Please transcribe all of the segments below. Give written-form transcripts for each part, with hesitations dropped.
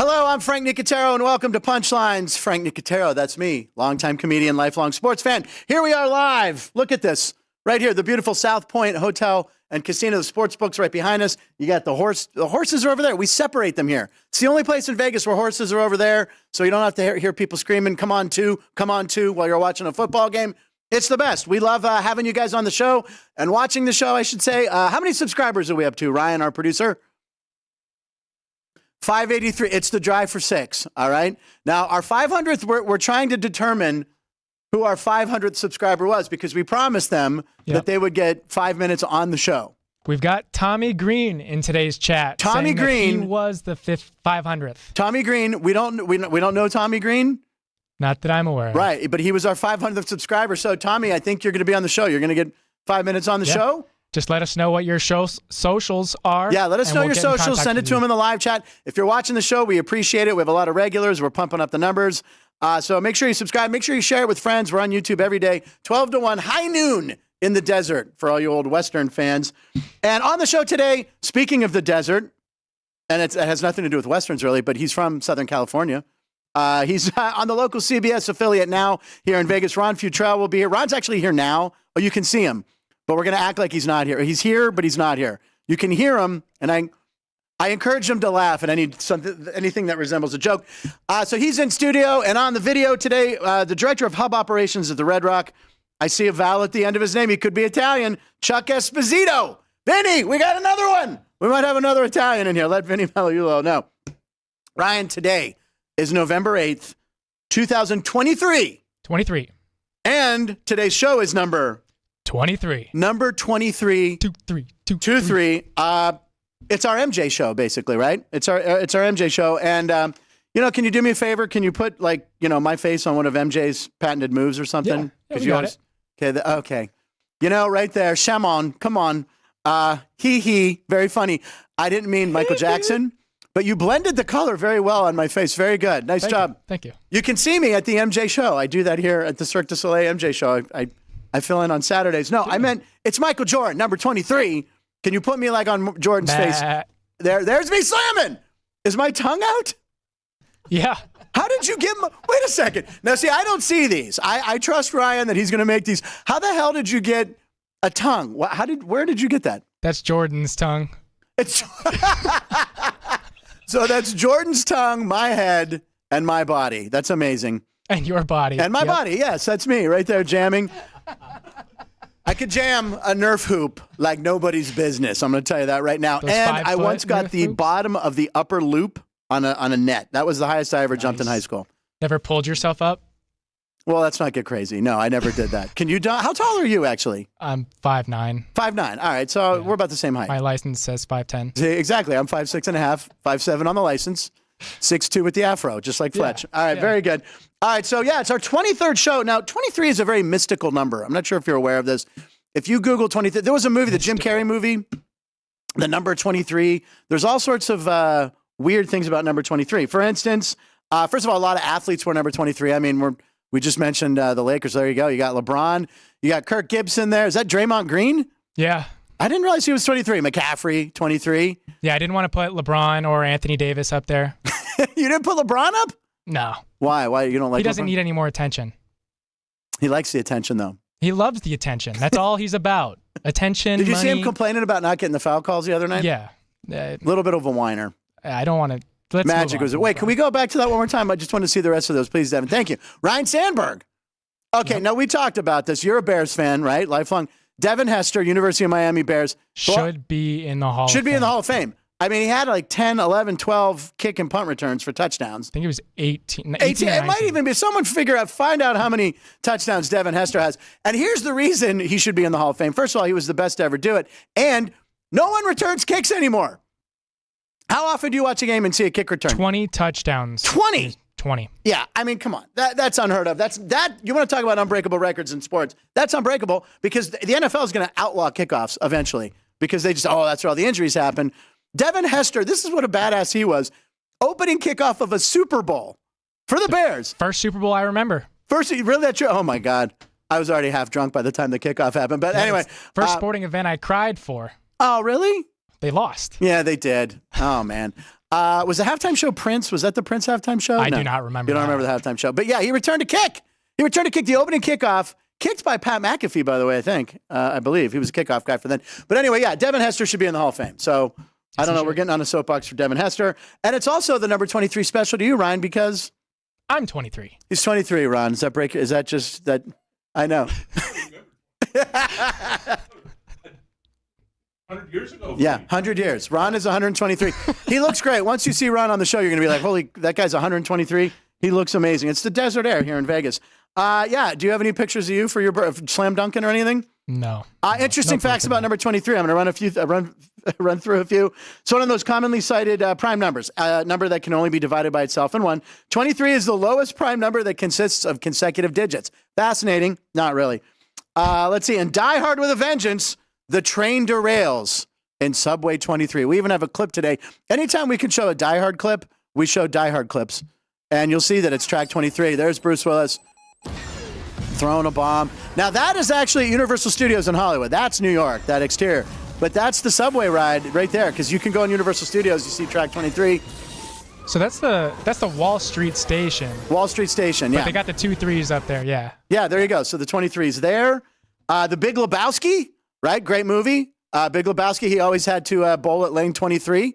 Hello, I'm Frank Nicotero, and welcome to Punchlines. Frank Nicotero, that's me, longtime comedian, lifelong sports fan. Here we are live. Look at this. Right here, the beautiful South Point Hotel and Casino. The sports book's right behind us. You got the horse. The horses are over there. We separate them here. It's the only place in Vegas where horses are over there, so you don't have to hear people screaming, come on, two, while you're watching a football game. It's the best. We love having you guys on the show and watching the show, I should say. How many subscribers are we up to, Ryan, our producer? 583. It's the drive for 6. All right. Now, our 500th, we're trying to determine who our 500th subscriber was because we promised them that they would get 5 minutes on the show. We've got Tommy Green in today's chat. Tommy Green, he was the 500th. Tommy Green. We don't know Tommy Green. Not that I'm aware of. Right, but he was our 500th subscriber. So, Tommy, I think you're going to be on the show. You're going to get 5 minutes on the show. Just let us know what your socials are. Yeah, let us know your socials. Send it to him in the live chat. If you're watching the show, we appreciate it. We have a lot of regulars. We're pumping up the numbers. So make sure you subscribe. Make sure you share it with friends. We're on YouTube every day, 12 to 1, high noon in the desert for all you old Western fans. And on the show today, speaking of the desert, and it has nothing to do with Westerns really, but he's from Southern California. He's on the local CBS affiliate now here in Vegas. Ron Futrell will be here. Ron's actually here now. Oh, you can see him. But we're going to act like he's not here. He's here, but he's not here. You can hear him, and I encourage him to laugh at anything that resembles a joke. So he's in studio, and on the video today, the director of hub operations at the Red Rock. I see a vowel at the end of his name. He could be Italian. Chuck Esposito. Vinny, we got another one. We might have another Italian in here. Let Vinny Malaiulo know. Ryan, today is November 8th, 2023. 23. And today's show is number 23. Number 23. 23. It's our MJ show, basically, right? It's our MJ show. And, can you do me a favor? Can you put, my face on one of MJ's patented moves or something? Yeah, we got it. Okay. Right there. Shimon, come on. Very funny. I didn't mean Michael Jackson, but you blended the color very well on my face. Very good. Nice job. Thank you. You can see me at the MJ show. I do that here at the Cirque du Soleil MJ show. I fill in on Saturdays. No, I meant it's Michael Jordan, number 23. Can you put me on Jordan's face? There's me slamming. Is my tongue out? Yeah. How did you get wait a second. Now, see, I don't see these. I trust Ryan that he's going to make these. How the hell did you get a tongue? Where did you get that? That's Jordan's tongue. So that's Jordan's tongue, my head, and my body. That's amazing. And your body. And my body, yes, that's me right there jamming. I could jam a Nerf hoop like nobody's business. I'm going to tell you that right now. And I once got the bottom of the upper loop on a net. That was the highest I ever jumped in high school. Never pulled yourself up? Well, let's not get crazy. No, I never did that. Can you? How tall are you, actually? I'm 5'9". 5'9". All right, so we're about the same height. My license says 5'10". See, exactly. I'm 5'6.5", 5'7" on the license, 6'2" with the afro, just like Fletch. All right, very good. All right, so it's our 23rd show. Now, 23 is a very mystical number. I'm not sure if you're aware of this. If you Google 23, there was a movie, the Jim Carrey movie, the number 23. There's all sorts of weird things about number 23. For instance, first of all, a lot of athletes were number 23. I mean, we just mentioned the Lakers. There you go. You got LeBron. You got Kirk Gibson there. Is that Draymond Green? Yeah. I didn't realize he was 23. McCaffrey, 23. Yeah, I didn't want to put LeBron or Anthony Davis up there. You didn't put LeBron up? No. Why? Why you don't like? He doesn't LeBron? need any more attention. He likes the attention, though. He loves the attention. That's all he's about. Attention. Did you see money. him complaining about not getting the foul calls the other night? Yeah. A little bit of a whiner. I don't want to. Magic was it. Wait, can we go back to that one more time? I just want to see the rest of those, please, Devin. Thank you. Ryan Sandberg. Okay, now we talked about this. You're a Bears fan, right? Lifelong. Devin Hester, University of Miami Bears. Should be in the Hall of Fame. Should be in the Hall of Fame. I mean, he had like 10, 11, 12 kick and punt returns for touchdowns. I think it was 18. 18 it might even be. Someone find out how many touchdowns Devin Hester has. And here's the reason he should be in the Hall of Fame. First of all, he was the best to ever do it. And no one returns kicks anymore. How often do you watch a game and see a kick return? 20 touchdowns. 20? 20. Yeah, I mean, come on. That's unheard of. You want to talk about unbreakable records in sports. That's unbreakable because the NFL is going to outlaw kickoffs eventually because they just, that's where all the injuries happen. Devin Hester, this is what a badass he was. Opening kickoff of a Super Bowl for the Bears. First Super Bowl I remember. Really that true? Oh, my God. I was already half drunk by the time the kickoff happened. But anyway. First sporting event I cried for. Oh, really? They lost. Yeah, they did. Oh, man. Was the halftime show Prince? Was that the Prince halftime show? I do not remember. You don't remember the halftime show. But yeah, he returned to kick. He returned to kick the opening kickoff. Kicked by Pat McAfee, by the way, I think. I believe. He was a kickoff guy for then. But anyway, yeah, Devin Hester should be in the Hall of Fame. So I don't know. We're getting on a soapbox for Devin Hester. And it's also the number 23 special to you, Ryan, because I'm 23. He's 23, Ron. Is that just that? I know. 100 years ago. Yeah, 100 years. Ron is 123. He looks great. Once you see Ron on the show, you're going to be like, holy, that guy's 123. He looks amazing. It's the desert air here in Vegas. Yeah. Do you have any pictures of you for your slam dunking or anything? No. Interesting facts about number 23. I'm going to run through a few. It's one of those commonly cited prime numbers, a number that can only be divided by itself in one. 23 is the lowest prime number that consists of consecutive digits. Fascinating. Not really. Let's see. In Die Hard with a Vengeance, the train derails in Subway 23. We even have a clip today. Anytime we can show a Die Hard clip, we show Die Hard clips. And you'll see that it's track 23. There's Bruce Willis throwing a bomb. Now, that is actually Universal Studios in Hollywood. That's New York, that exterior. But that's the subway ride right there, because you can go in Universal Studios, you see track 23. So that's the Wall Street Station. Wall Street Station, yeah. But they got the 2 3s up there, yeah. Yeah, there you go. So the 23's there. The Big Lebowski, right? Great movie. Big Lebowski, he always had to bowl at lane 23.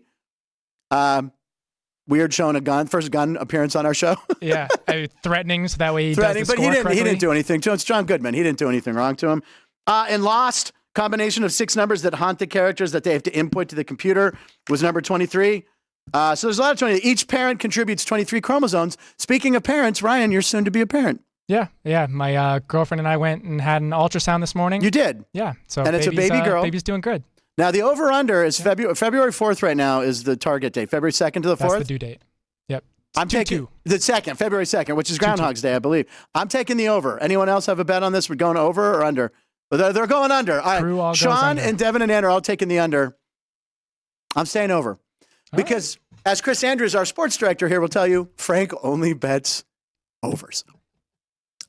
Weird showing a gun, first gun appearance on our show. Yeah, threatening, so that way he threatening, does the but score correctly. He didn't do anything to him. It's John Goodman. He didn't do anything wrong to him. In Lost, combination of 6 numbers that haunt the characters that they have to input to the computer was number 23. So there's a lot of 20. Each parent contributes 23 chromosomes. Speaking of parents, Ryan, you're soon to be a parent. Yeah. My girlfriend and I went and had an ultrasound this morning. You did? Yeah. So and it's a baby girl. Baby's doing good. Now, the over-under is February 4th right now is the target date. February 2nd to the 4th? That's the due date. Yep. I'm taking the 2nd, February 2nd, which is Groundhog's Day, I believe. I'm taking the over. Anyone else have a bet on this? We're going over or under? They're going under. All right. Sean and Devin and Ann are all taking the under. I'm staying over. Because as Chris Andrews, our sports director here, will tell you, Frank only bets overs.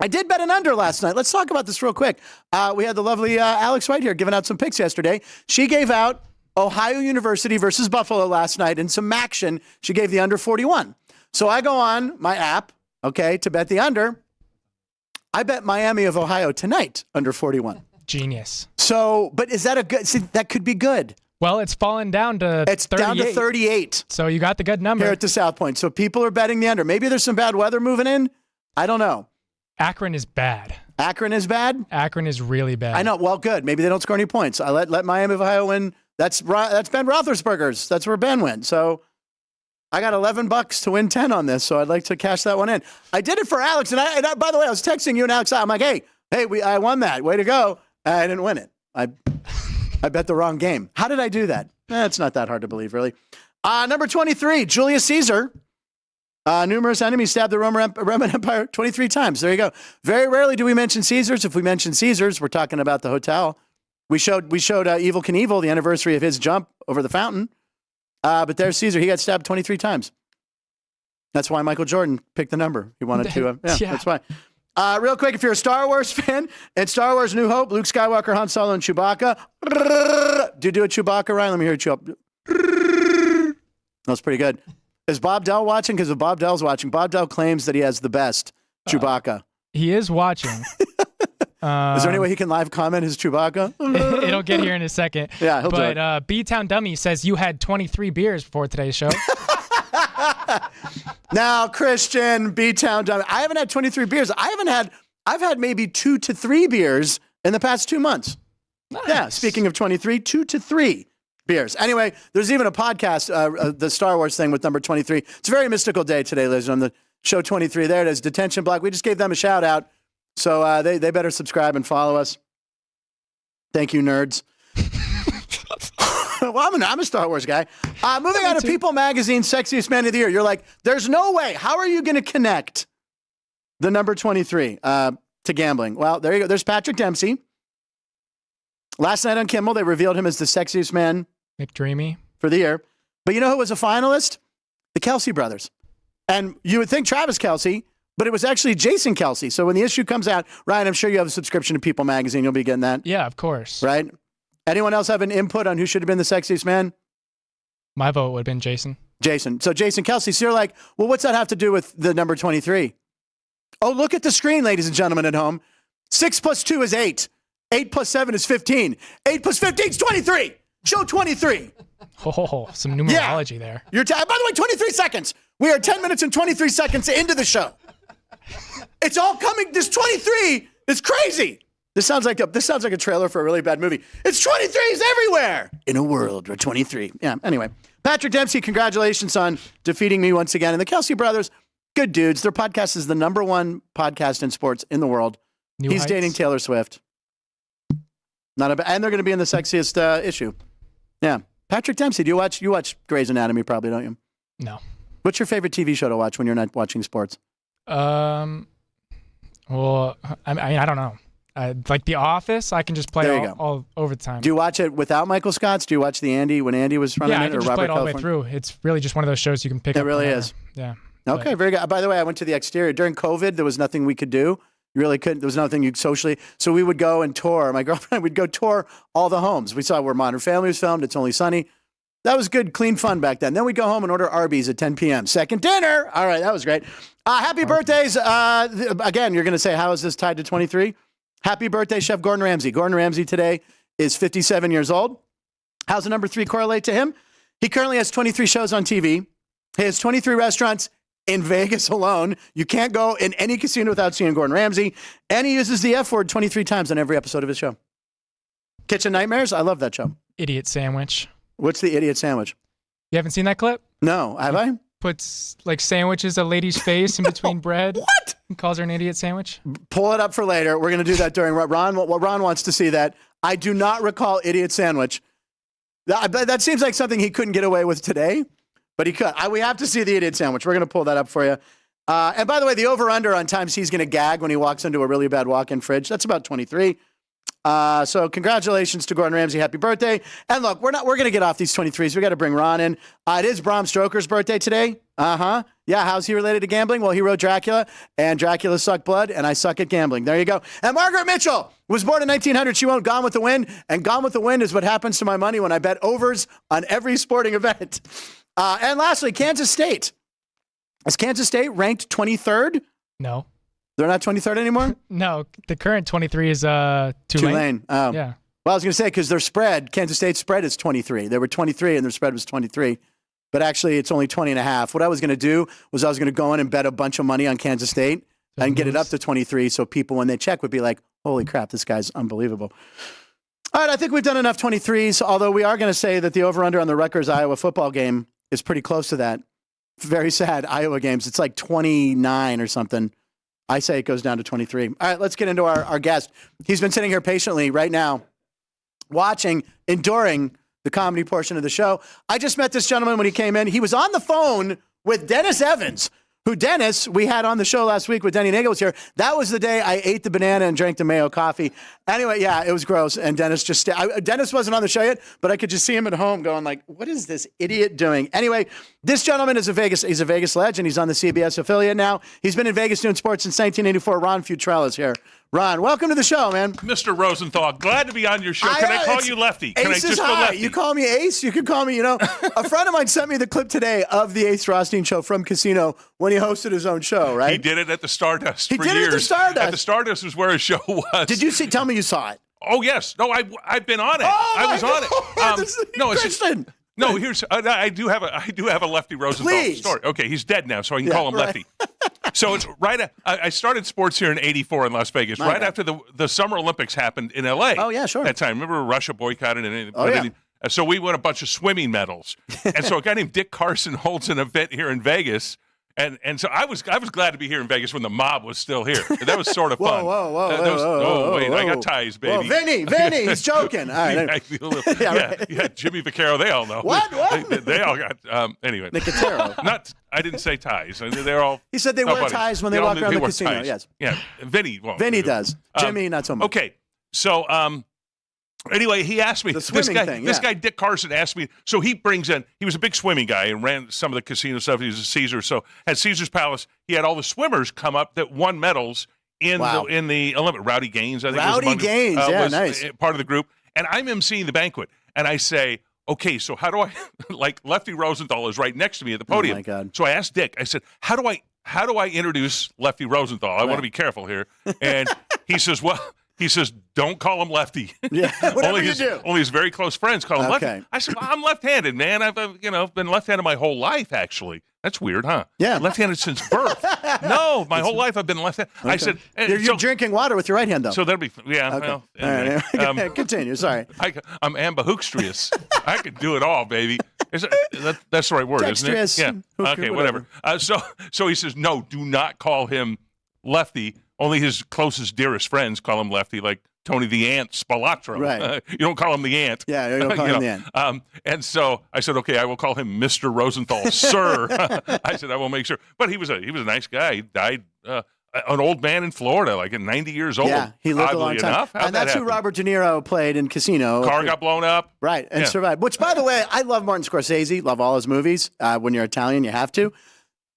I did bet an under last night. Let's talk about this real quick. We had the lovely Alex White here giving out some picks yesterday. She gave out Ohio University versus Buffalo last night in some action. She gave the under 41. So I go on my app, to bet the under. I bet Miami of Ohio tonight under 41. Genius. So, but is that a good? See, that could be good. Well, it's fallen down to 38. It's down to 38. So you got the good number. Here at the South Point. So people are betting the under. Maybe there's some bad weather moving in. I don't know. Akron is bad. Akron is bad? Akron is really bad. I know. Well, good. Maybe they don't score any points. I let Miami of Ohio win. That's Ben Roethlisberger's. That's where Ben went. So I got $11 to win 10 on this. So I'd like to cash that one in. I did it for Alex. And I by the way, I was texting you and Alex. I'm like, hey, I won that. Way to go. I didn't win it. I bet the wrong game. How did I do that? It's not that hard to believe, really. Number 23, Julius Caesar. Numerous enemies stabbed the Roman Empire 23 times. There you go. Very rarely do we mention Caesars. If we mention Caesars, we're talking about the hotel. We showed Evel Knievel, the anniversary of his jump over the fountain. But there's Caesar. He got stabbed 23 times. That's why Michael Jordan picked the number. He wanted to. That's why. Real quick, if you're a Star Wars fan, and Star Wars New Hope, Luke Skywalker, Han Solo, and Chewbacca. Do you do a Chewbacca, Ryan? Let me hear you. That's pretty good. Is Bob Dell watching? Because if Bob Dell's watching, Bob Dell claims that he has the best Chewbacca. He is watching. Is there any way he can live comment his Chewbacca? It'll get here in a second. Yeah, he'll do it. But B-Town Dummy says you had 23 beers before today's show. Now, Christian, B-Town Dummy. I haven't had 23 beers. I've had maybe 2 to 3 beers in the past 2 months. Nice. Yeah, speaking of 23, 2 to 3 beers. Anyway, there's even a podcast, the Star Wars thing with number 23. It's a very mystical day today, ladies and gentlemen. The show 23 there. It is Detention Block. We just gave them a shout out. So they better subscribe and follow us. Thank you, nerds. Well, I'm a Star Wars guy. Moving on to People Magazine, Sexiest Man of the Year. You're like, there's no way. How are you going to connect the number 23 to gambling? Well, there you go. There's Patrick Dempsey. Last night on Kimmel, they revealed him as the sexiest man McDreamy for the year. But you know who was a finalist? The Kelsey brothers. And you would think Travis Kelsey, but it was actually Jason Kelsey. So when the issue comes out, Ryan, I'm sure you have a subscription to People Magazine. You'll be getting that. Yeah, of course. Right? Anyone else have an input on who should have been the sexiest man? My vote would have been Jason. Jason. So Jason Kelsey, so you're like, well, what's that have to do with the number 23? Oh, look at the screen, ladies and gentlemen at home. 6 plus 2 is 8. 8 plus 7 is 15. 8 plus 15 is 23. Show 23. Oh, some numerology there. By the way, 23 seconds. We are 10 minutes and 23 seconds into the show. It's all coming. This 23 is crazy. This sounds like a trailer for a really bad movie. It's 23s everywhere in a world where 23. Yeah, anyway. Patrick Dempsey, congratulations on defeating me once again. And the Kelsey brothers, good dudes. Their podcast is the #1 podcast in sports in the world. He's dating Taylor Swift. And they're going to be in the sexiest issue. Yeah. Patrick Dempsey, do you watch Grey's Anatomy probably, don't you? No. What's your favorite TV show to watch when you're not watching sports? Well, I don't know. Like The Office, I can just play all over the time. Do you watch it without Michael Scott? Do you watch the Andy when Andy was running it? Yeah, I can just play it all the way through. It's really just one of those shows you can pick up. It really is. Yeah. Okay, very good. By the way, I went to the exterior. During COVID, there was nothing we could do. You really couldn't. There was nothing you socially. So we would go and tour. My girlfriend would go tour all the homes. We saw where Modern Family was filmed. It's Only Sunny. That was good, clean fun back then. Then we'd go home and order Arby's at 10 p.m. Second dinner. All right, that was great. Happy birthdays. Again, you're going to say, how is this tied to 23? Happy birthday, Chef Gordon Ramsay. Gordon Ramsay today is 57 years old. How's the number 3 correlate to him? He currently has 23 shows on TV. He has 23 restaurants in Vegas alone. You can't go in any casino without seeing Gordon Ramsay. And he uses the F word 23 times on every episode of his show. Kitchen Nightmares? I love that show. Idiot sandwich. What's the idiot sandwich? You haven't seen that clip? No. Have I? Puts like sandwiches a lady's face in between bread. What? And calls her an idiot sandwich. Pull it up for later. We're going to do that during Ron. Ron wants to see that. I do not recall idiot sandwich. That seems like something he couldn't get away with today, but he could. We have to see the idiot sandwich. We're going to pull that up for you. And by the way, the over-under on times he's going to gag when he walks into a really bad walk-in fridge, that's about 23. So congratulations to Gordon Ramsay. Happy birthday. And look, we're going to get off these 23s. We got to bring Ron in. It is Bram Stoker's birthday today. Yeah. How's he related to gambling? Well, he wrote Dracula, and Dracula sucked blood, and I suck at gambling. There you go. And Margaret Mitchell was born in 1900. She wrote Gone with the Wind, and Gone with the Wind is what happens to my money when I bet overs on every sporting event. And lastly, Kansas State. Is Kansas State ranked 23rd? No. They're not 23rd anymore? No, the current 23 is Tulane. Oh. Yeah. Well, I was going to say, because their spread, Kansas State's spread is 23. They were 23 and their spread was 23. But actually, it's only 20 and a half. What I was going to do was I was going to go in and bet a bunch of money on Kansas State and get it up to 23 so people, when they check, would be like, holy crap, this guy's unbelievable. All right, I think we've done enough 23s, although we are going to say that the over-under on the Rutgers-Iowa football game is pretty close to that. Very sad, Iowa games. It's like 29 or something. I say it goes down to 23. All right, let's get into our guest. He's been sitting here patiently right now, watching, enduring the comedy portion of the show. I just met this gentleman when he came in. He was on the phone with Dennis Evans, who Dennis, we had on the show last week with Denny Nagel was here. That was the day I ate the banana and drank the mayo coffee. Anyway, yeah, it was gross. And Dennis Dennis wasn't on the show yet, but I could just see him at home going like, what is this idiot doing? Anyway, this gentleman is he's a Vegas legend. He's on the CBS affiliate now. He's been in Vegas doing sports since 1984. Ron Futrell is here. Ron, welcome to the show, man. Mr. Rosenthal, glad to be on your show. Can I call you Lefty? Can Ace I is just go high. Lefty? You call me Ace. You can call me, a friend of mine sent me the clip today of the Ace Rothstein show from Casino when he hosted his own show, right? He did it at the Stardust for years. He did it at the Stardust. At the Stardust is where his show was. Did you see? Tell me you saw it. Oh, yes. No, I've been on it. Oh, I was on God. it. No, it's just... No, here's I do have a Lefty Rosenthal story. Okay, he's dead now, so I can call him Lefty. So it's I started sports here in '84 in Las Vegas, after the Summer Olympics happened in LA. Oh yeah, sure. That time, remember Russia boycotted and so we won a bunch of swimming medals, and so a guy named Dick Carson holds an event here in Vegas. And so I was glad to be here in Vegas when the mob was still here. That was sort of fun. Whoa, wait, I got ties, baby. Vinny, he's joking. All right. Yeah, Jimmy Vaccaro, they all know. What? They all got, anyway. Nicotero. I didn't say ties. They're all. He said they wear ties when they walk around the casino. Ties. Yes. Yeah, Vinny won't. Vinny does. Jimmy, not so much. Okay, so, anyway, he asked me, this guy, Dick Carson, asked me, so he brings in, he was a big swimming guy and ran some of the casino stuff. He was a Caesar. So at Caesar's Palace, he had all the swimmers come up that won medals in the Olympic. Rowdy Gaines, I think. Nice. Was part of the group. And I'm emceeing the banquet. And I say, okay, so how do I like Lefty Rosenthal is right next to me at the podium. Oh my God. So I asked Dick, I said, how do I introduce Lefty Rosenthal? I want to be careful here. And he says, don't call him Lefty. Yeah, whatever you do. Only his very close friends call him Okay. Lefty. I said, well, I'm left-handed, man. I've been left-handed my whole life, actually. That's weird, huh? Yeah. Left-handed since birth. No, my whole life I've been left-handed. Okay. I said, you're drinking water with your right hand, though. So that'll be, yeah. Okay. Well, anyway. All right. Continue. Sorry. I'm ambidextrous. I can do it all, baby. That's the right word, Dexterous. isn't it? Yeah. Okay, whatever. So he says, no, do not call him Lefty. Only his closest, dearest friends call him Lefty, like Tony the Ant Spalatro. Right. You don't call him the Ant. Yeah, you don't call him the Ant. And so I said, okay, I will call him Mr. Rosenthal, sir. I said, I will make sure. But he was a nice guy. He died an old man in Florida, like at 90 years old. Yeah, he lived a long time. Enough. And that's who Robert De Niro played in Casino. Car got blown up. Right, and survived. Which, by the way, I love Martin Scorsese. Love all his movies. When you're Italian, you have to.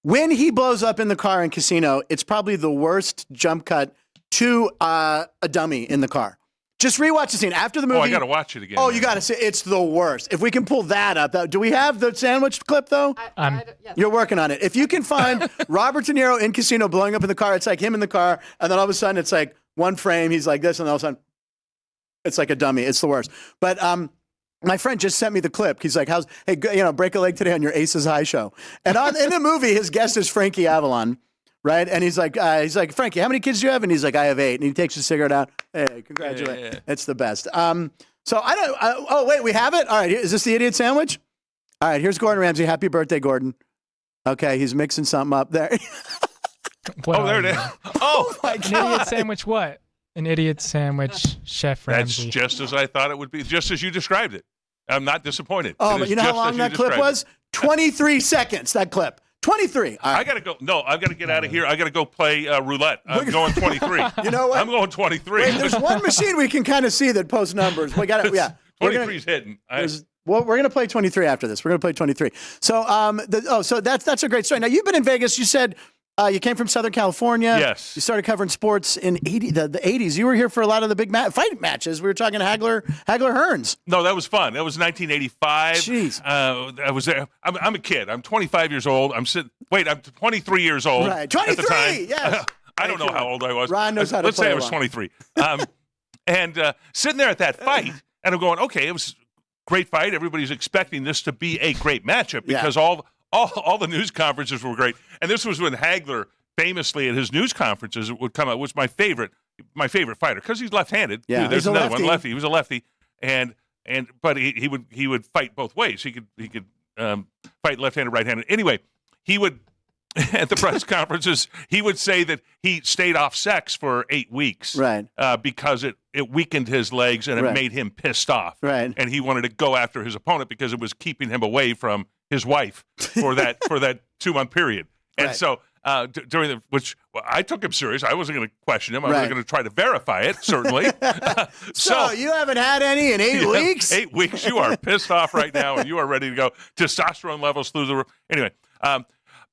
When he blows up in the car in Casino, it's probably the worst jump cut to a dummy in the car. Just rewatch the scene after the movie. Oh, I got to watch it again. Oh, you got to see. It's the worst. If we can pull that up. Do we have the sandwich clip, though? Yes. You're working on it. If you can find Robert De Niro in Casino blowing up in the car, it's like him in the car, and then all of a sudden it's like one frame, he's like this, and all of a sudden it's like a dummy. It's the worst. But my friend just sent me the clip. He's like, hey, break a leg today on your Aces High show. And in the movie, his guest is Frankie Avalon. Right, and he's like, Frankie, how many kids do you have? And he's like, I have 8. And he takes his cigarette out. Hey, congratulations! Yeah. It's the best. So I don't. Oh wait, we have it. All right, is this the idiot sandwich? All right, here's Gordon Ramsay. Happy birthday, Gordon. Okay, he's mixing something up there. Oh, there it is. Oh my God! An idiot sandwich? What? An idiot sandwich, Chef Ramsay. That's just as I thought it would be. Just as you described it. I'm not disappointed. Oh, but you know how long that clip was? 23 seconds. That clip. 23. All right. I got to go. No, I've got to get out of here. I got to go play roulette. I'm going 23. You know what? I'm going 23. Wait, there's one machine we can kind of see that posts numbers. We got it. Yeah. 23's hidden. Well, we're going to play 23 after this. We're going to play 23. So, so that's a great story. Now, you've been in Vegas. You said you came from Southern California. Yes. You started covering sports in the 80s. You were here for a lot of the big fight matches. We were talking Hagler Hearns. No, that was fun. That was 1985. Jeez. I was there. I'm a kid. I'm 25 years old. I'm 23 years old. Right. 23. At the time. Yes. I don't know how old I was. Ron knows how to Let's play say I was 23. And sitting there at that fight, and I'm going, okay, it was a great fight. Everybody's expecting this to be a great matchup because all the news conferences were great. And this was when Hagler famously at his news conferences would come out, was my favorite fighter because he's left-handed. Yeah, Dude, there's he's a another lefty. one, lefty. He was a lefty, but he would fight both ways. He could fight left-handed, right-handed. Anyway, he would at the press conferences he would say that he stayed off sex for 8 weeks, Right. because it weakened his legs and it Right. made him pissed off, Right. and he wanted to go after his opponent because it was keeping him away from his wife for that 2-month period. And Right. so during which I took him serious. I wasn't going to question him. I Right. was going to try to verify it, certainly. So you haven't had any in 8 weeks? 8 weeks. You are pissed off right now, and you are ready to go. Testosterone levels through the roof. Anyway,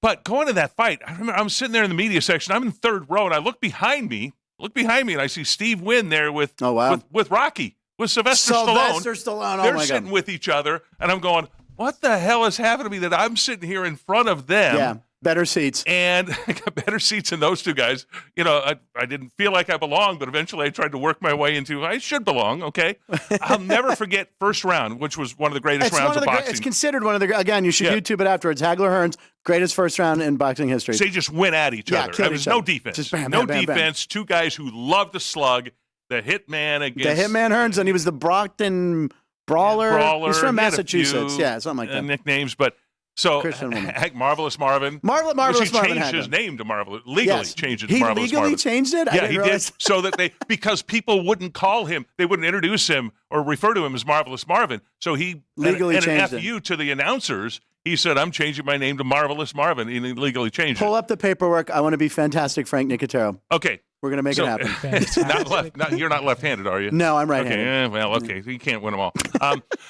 but going to that fight, I remember I'm sitting there in the media section. I'm in the third row, and I look behind me, and I see Steve Wynn there with Rocky, with Sylvester Stallone. Oh, They're my sitting God. with each other, and I'm going, what the hell is happening to me that I'm sitting here in front of them? Yeah, better seats. And I got better seats than those two guys. You know, I didn't feel like I belonged, but eventually I tried to work my way into I should belong, okay? I'll never forget first round, which was one of the greatest rounds of boxing. It's considered one of the, again, you should YouTube it afterwards. Hagler Hearns, greatest first round in boxing history. So they just went at each other. There was no defense. Just bam, no bam, bam, defense. Two guys who loved to slug. The Hitman against... The Hitman Hearns, and he was the Brockton Brawler. He's from He had a Massachusetts. few, Yeah, something like that. nicknames, but... So, Christian woman. Marvelous Marvin. Marvelous which he Marvin changed Hagler. his name to Marvelous. Legally changed it to Marvelous He legally Marvin. changed it? I Yeah, didn't he realize. did. So that because people wouldn't call him, they wouldn't introduce him or refer to him as Marvelous Marvin. So he Legally and changed an it. FU to the announcers. He said, "I'm changing my name to Marvelous Marvin." And he legally changed Pull it. up the paperwork. I want to be fantastic, Frank Nicotero. Okay. We're going to make it happen. You're not left-handed, are you? No, I'm Okay. right-handed. Well, okay. You can't win them all.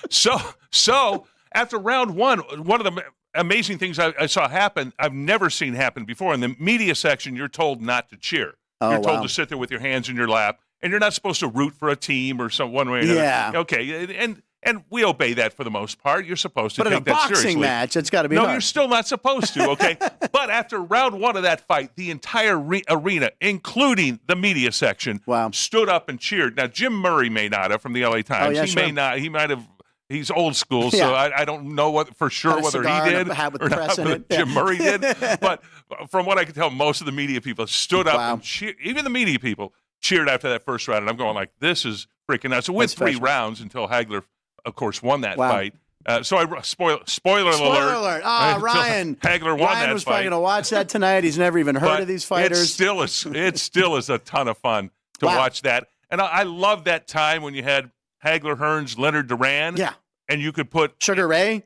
So after round one of the amazing things I saw happen, I've never seen happen before. In the media section, you're told not to cheer. You're told to sit there with your hands in your lap, and you're not supposed to root for a team or one way or another. Yeah. Okay. And we obey that for the most part. You're supposed to but take that seriously. But in a boxing match, it's got to be No, hard. you're still not supposed to, okay? But after round one of that fight, the entire arena, including the media section, stood up and cheered. Now, Jim Murray may not have from the LA Times. May not. He might have. He's old school, so I don't know whether he did or not, whether Jim Murray did. But from what I can tell, most of the media people stood up and cheered. Even the media people cheered after that first round. And I'm going like, this is freaking nuts. So went 3 rounds until Hagler, of course, won that fight. Spoiler alert. Ah, Ryan. Hagler won Ryan that was fight. probably going to watch that tonight. He's never even heard of these fighters. It still is a ton of fun to watch that. And I love that time when you had Hagler, Hearns, Leonard Duran. Yeah. And you could put Sugar Ray.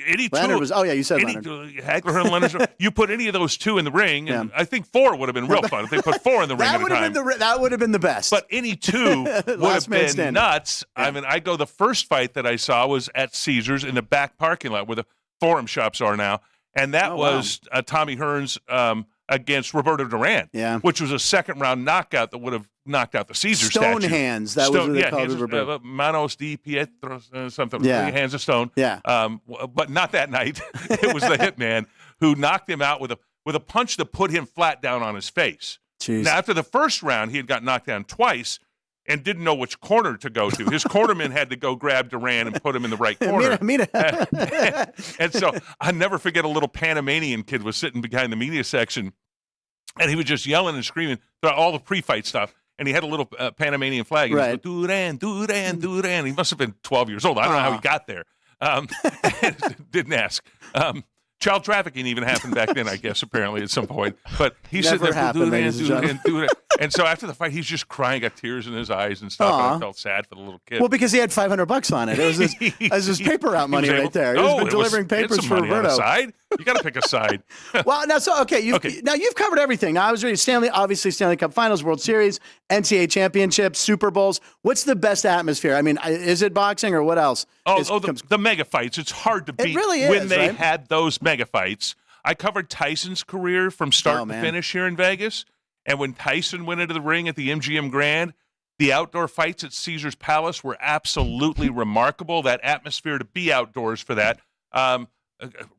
Any Leonard two. Was, you said Leonard. Hagler, Hearns, Leonard. You put any of those two in the ring, and I think 4 would have been real fun if they put 4 in the ring at a time. That would have been the best. But any 2 would have been nuts. Yeah. I mean, the first fight that I saw was at Caesars in the back parking lot where the Forum shops are now, and that was Tommy Hearns against Roberto Duran, which was a second-round knockout that would have knocked out the Caesar statue. Stone hands. That was what they called it. Manos di Pietro, something. Hands of stone. Yeah. But not that night. It was the Hitman who knocked him out with a punch that put him flat down on his face. Jeez. Now, after the first round, he had got knocked down twice and didn't know which corner to go to. His cornerman had to go grab Duran and put him in the right corner. And so I'll never forget a little Panamanian kid was sitting behind the media section, and he was just yelling and screaming throughout all the pre-fight stuff. And he had a little Panamanian flag. And he was like, Duran. He must have been 12 years old. I don't know how he got there. Didn't ask. Child trafficking even happened back then, I guess, apparently, at some point. But he's sitting there, Duran. And so after the fight, he's just crying, got tears in his eyes and stuff. And I felt sad for the little kid. Well, because he had $500 on it. It was his paper route money right there. He's been delivering papers for Roberto. You got to pick a side. Well, now, now you've covered everything. Now, I was reading Stanley Cup Finals, World Series, NCAA Championships, Super Bowls. What's the best atmosphere? I mean, is it boxing or what else? The mega fights. It's hard to beat. It really is, when they had those mega fights. I covered Tyson's career from start to finish here in Vegas. And when Tyson went into the ring at the MGM Grand, the outdoor fights at Caesar's Palace were absolutely remarkable. That atmosphere to be outdoors for that.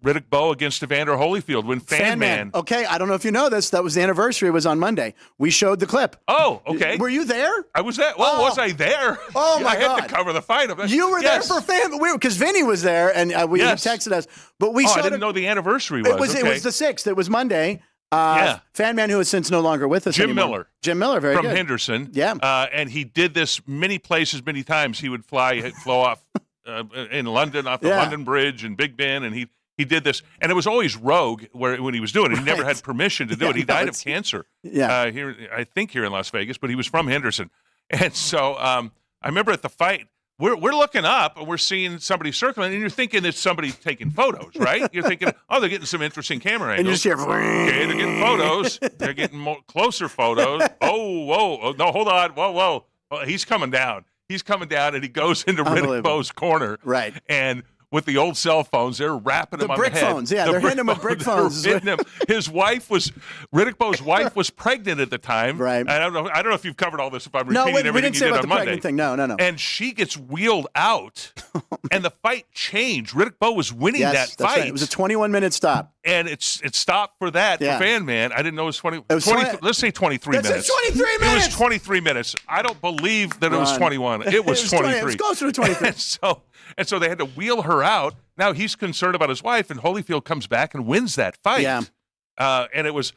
Riddick Bowe against Evander Holyfield when Fan Man. Okay, I don't know if you know this. That was the anniversary. It was on Monday. We showed the clip. Oh, okay. Were you there? I was there. Well, was I there? Oh, my God. I had to cover the fight. You were there for Fan Man. Because Vinny was there, and he texted us. But we showed I didn't know the anniversary was. It was the 6th. It was Monday. Fan Man, who is since no longer with us anymore. Jim Miller, very good. From Henderson. Yeah. And he did this many places, many times. He would flow off in London, off the London Bridge and Big Ben, and he did this. And it was always rogue when he was doing it. He never had permission to do it. He died of cancer here in Las Vegas, but he was from Henderson. And so I remember at the fight, we're looking up and we're seeing somebody circling, and you're thinking it's somebody taking photos, right? You're thinking, they're getting some interesting camera angles. And you just hear, okay, they're getting photos. They're getting closer photos. Oh, no, hold on. Whoa. Well, he's coming down. And he goes into Riddick Bowe's corner. Right. And with the old cell phones, they're wrapping him on the head. The brick phones, they're hitting him with brick phones. Riddick Bowe's wife was pregnant at the time. Right. And I don't know if you've covered all this, if I'm repeating everything you did on Monday. Thing. No. And she gets wheeled out, and the fight changed. Riddick Bowe was winning that fight. Right. It was a 21-minute stop. And it stopped for that for Fan Man. I didn't know it was 20. Let's say 23 minutes. That's 23 minutes. It was 23 minutes. I don't believe that it was 21. It was 23. It was closer to 23. And so they had to wheel her out. Now he's concerned about his wife, and Holyfield comes back and wins that fight. Yeah. And it was